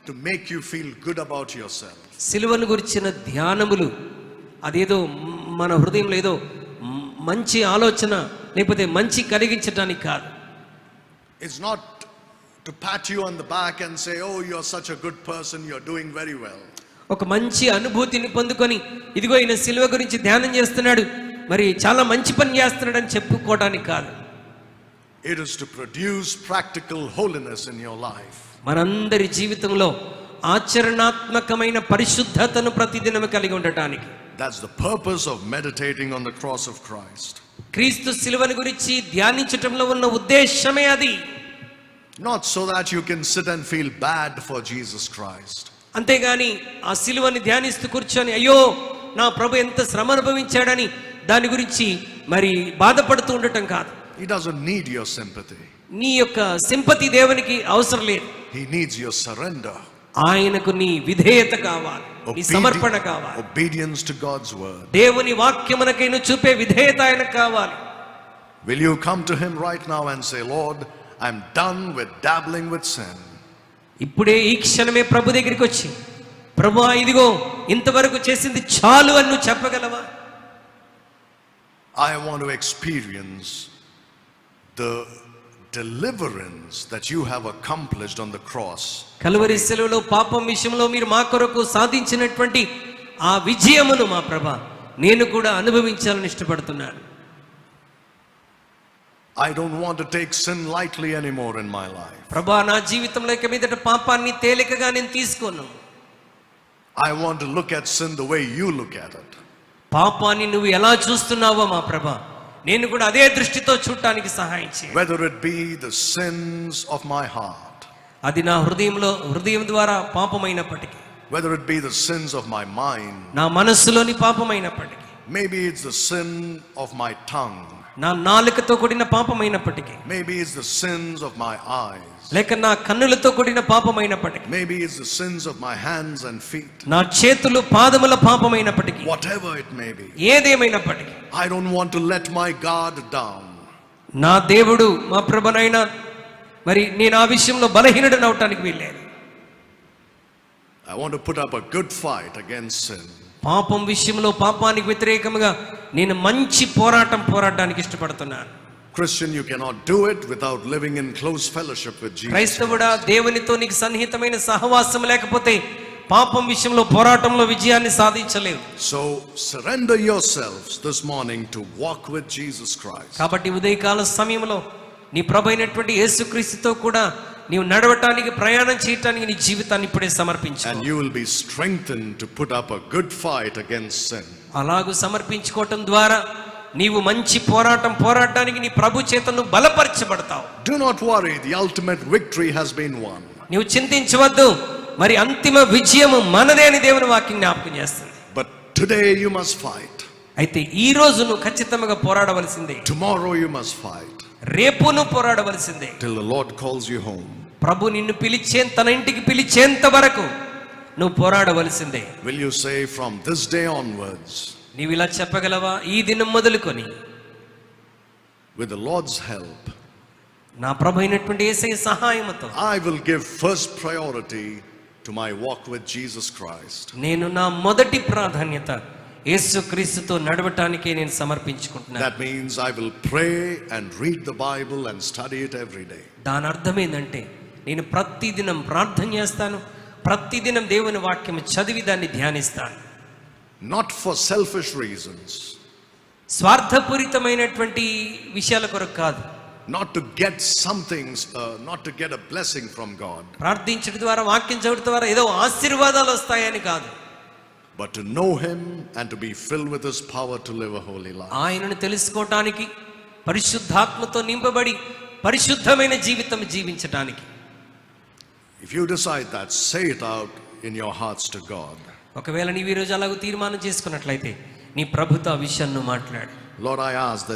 to make you feel good about yourself. సిలువను గురించిన ధ్యానములు అదేదో మన హృదయంలో ఏదో మంచి ఆలోచన లేకపోతే మంచి కలిగించడానికి కాదు. It's not to pat you on the back and say, oh, you're such a good person, you're doing very well. ఒక మంచి అనుభూతిని పొందుకొని ఇదిగో ఈయన సిలువ గురించి ధ్యానం చేస్తున్నాడు, మరి చాలా మంచి పని చేస్తున్నాడు అని చెప్పుకోవడానికి కాదు. It is to produce practical holiness in your life. మనందరి జీవితంలో ఆచరణాత్మకమైన పరిశుద్ధతను ప్రతిదినం కలిగి ఉండటానికి. That's the purpose of meditating on the cross of Christ. క్రీస్తు సిలువను గురించి ధ్యానించటంలో ఉన్న ఉద్దేశమే అది. Not so that you can sit and feel bad for Jesus Christ. అంతేగాని ఆ సిలువని ధ్యానిస్తూ కూర్చొని అయ్యో నా ప్రభు ఎంత శ్రమ అనుభవించాడని దాని గురించి మరి బాధపడుతూ ఉండటం కాదు. He doesn't need your sympathy. నీ యొక్క సింపతి దేవునికి అవసరం లేదు. He needs your surrender. ఆయనకు నీ విధేయత కావాలి, నీ సమర్పణ కావాలి. Obedience to God's word. దేవుని వాక్యమునకై నువ్వు చూపే విధేయత ఆయనకు కావాలి. Will you come to him right now and say, Lord, I'm done with dabbling with sin. ఇప్పుడే ఈ క్షణమే ప్రభు దగ్గరికి వచ్చి ప్రభువా ఇదిగో ఇంతవరకు చేసింది చాలు అని నువ్వు చెప్పగలవా? I want to experience the deliverance that you have accomplished on the cross. Calvary శిలువలో పాపం విషయంలో మీరు మా కొరకు సాధించినటువంటి ఆ విజయమును మా ప్రభా నేను కూడా అనుభవించాలని ఇష్టపడుతున్నాను. I don't want to take sin lightly anymore in my life. ప్రభా నా జీవితంలో ఇక మీదట పాపాన్ని తేలికగా నేను తీసుకోను. I want to look at sin the way you look at it. పాపాన్ని నువ్వు ఎలా చూస్తున్నావో మా ప్రభా నేను కూడా అదే దృష్టితో చూడటానికి సహాయం చేయి. Whether it be the sins of my heart, అది నా హృదయం ద్వారా పాపమైనప్పటికీ, whether it be the sins of my mind, నా మనస్సులోని పాపమైనప్పటికీ, maybe it's the sin of my tongue, నా నాలుకతో కూడిన పాపమైనప్పటికీ, maybe it's the sins of my eyes, లేక నా కన్నులతో కూడిన పాపమైనప్పటికీ, maybe it's the sins of my hands and feet, నా చేతులు పాదముల పాపమైనప్పటికీ, whatever it may be. ఏదేమైనప్పటికీ I don't want to let my guard down. నా దేవుడు మా ప్రభునైనా మరి నేను ఆ విషయంలో బలహీనుడని అవటానికి వీల్లేదు. I want to put up a good fight against sin. పాపం విషయంలో పాపానికి వ్యతిరేకంగా నేను మంచి పోరాటానికి ఇష్టపడుతున్నాను. Christian, you cannot do it without living in close fellowship with Jesus. క్రైస్తవుడా దేవునితో నీకు సన్నిహితమైన సహవాసం లేకపోతే పాపం విషయంలో పోరాటంలో విజయాన్ని సాధించలేవు. So surrender yourselves this morning to walk with Jesus Christ. కాబట్టి ఉదయకాల సమయంలో నీ ప్రభు అయినటువంటి యేసుక్రీస్తుతో కూడా నీవు నడవటానికి ప్రయాణం చేయటానికి నీ జీవితాన్ని ఇప్పుడే సమర్పించు. And you will be strengthened to put up a good fight against sin. అలాగూ సమర్పించుకోవటం ద్వారా నీవు మంచి పోరాటానికి నీ ప్రభు చేత నువ్వు బలపరచబడతావు. Do not worry, the ultimate victory has been won. నీవు చింతించవద్దు, మరి అంతిమ విజయము మనదే అని దేవుని వాక్యం జ్ఞాపకం చేస్తుంది. But today you must fight. అయితే ఈ రోజు నువ్వు ఖచ్చితంగా పోరాడవలసిందే. Tomorrow you must fight. రేపు నువ్వు పోరాడవలసిందే. Till the Lord calls you home. ప్రభు నిన్ను తన ఇంటికి పిలిచేంత వరకు నువ్వు పోరాడవలసిందే. Will you say, from this day onwards, నీవు ఇలా చెప్పగలవా? ఈ దినం మొదలుకొని with the Lord's help, నా ప్రభు అయినటువంటి యేసయ్య సహాయముతో I will give first priority to my walk with Jesus Christ. నేను నా మొదటి ప్రాధాన్యత యేసుక్రీస్తుతో నడవటానికే నేను సమర్పించుకుంటున్నాను. That means I will pray and read the Bible and study it every day. దాని అర్థం ఏంటంటే నేను ప్రతిదినం ప్రార్థన చేస్తాను, ప్రతిదినం దేవుని వాక్యం చదివి దాన్ని ధ్యానిస్తాను. Not for selfish reasons, స్వార్థపూరితమైనటువంటి విషయాల కొరకు కాదు. not to get something, not to get a blessing from God, ప్రార్థించడం ద్వారా వాక్యం చదవడం ద్వారా ఏదో ఆశీర్వాదాలు వస్తాయని కాదు. but to know him and to be filled with his power to live a holy life. ఆయనను తెలుసుకోవటానికి, పరిశుద్ధాత్మతో నింపబడి పరిశుద్ధమైన జీవితం జీవించటానికి. If you decide that, say it out in your hearts to God. ఒకవేళ నీవు ఈ రోజు అలాగ తీర్మానం చేసుకున్నట్లయితే నీ ప్రభుతో ఆ విషయాన్ని మాట్లాడు. Lord, I ask that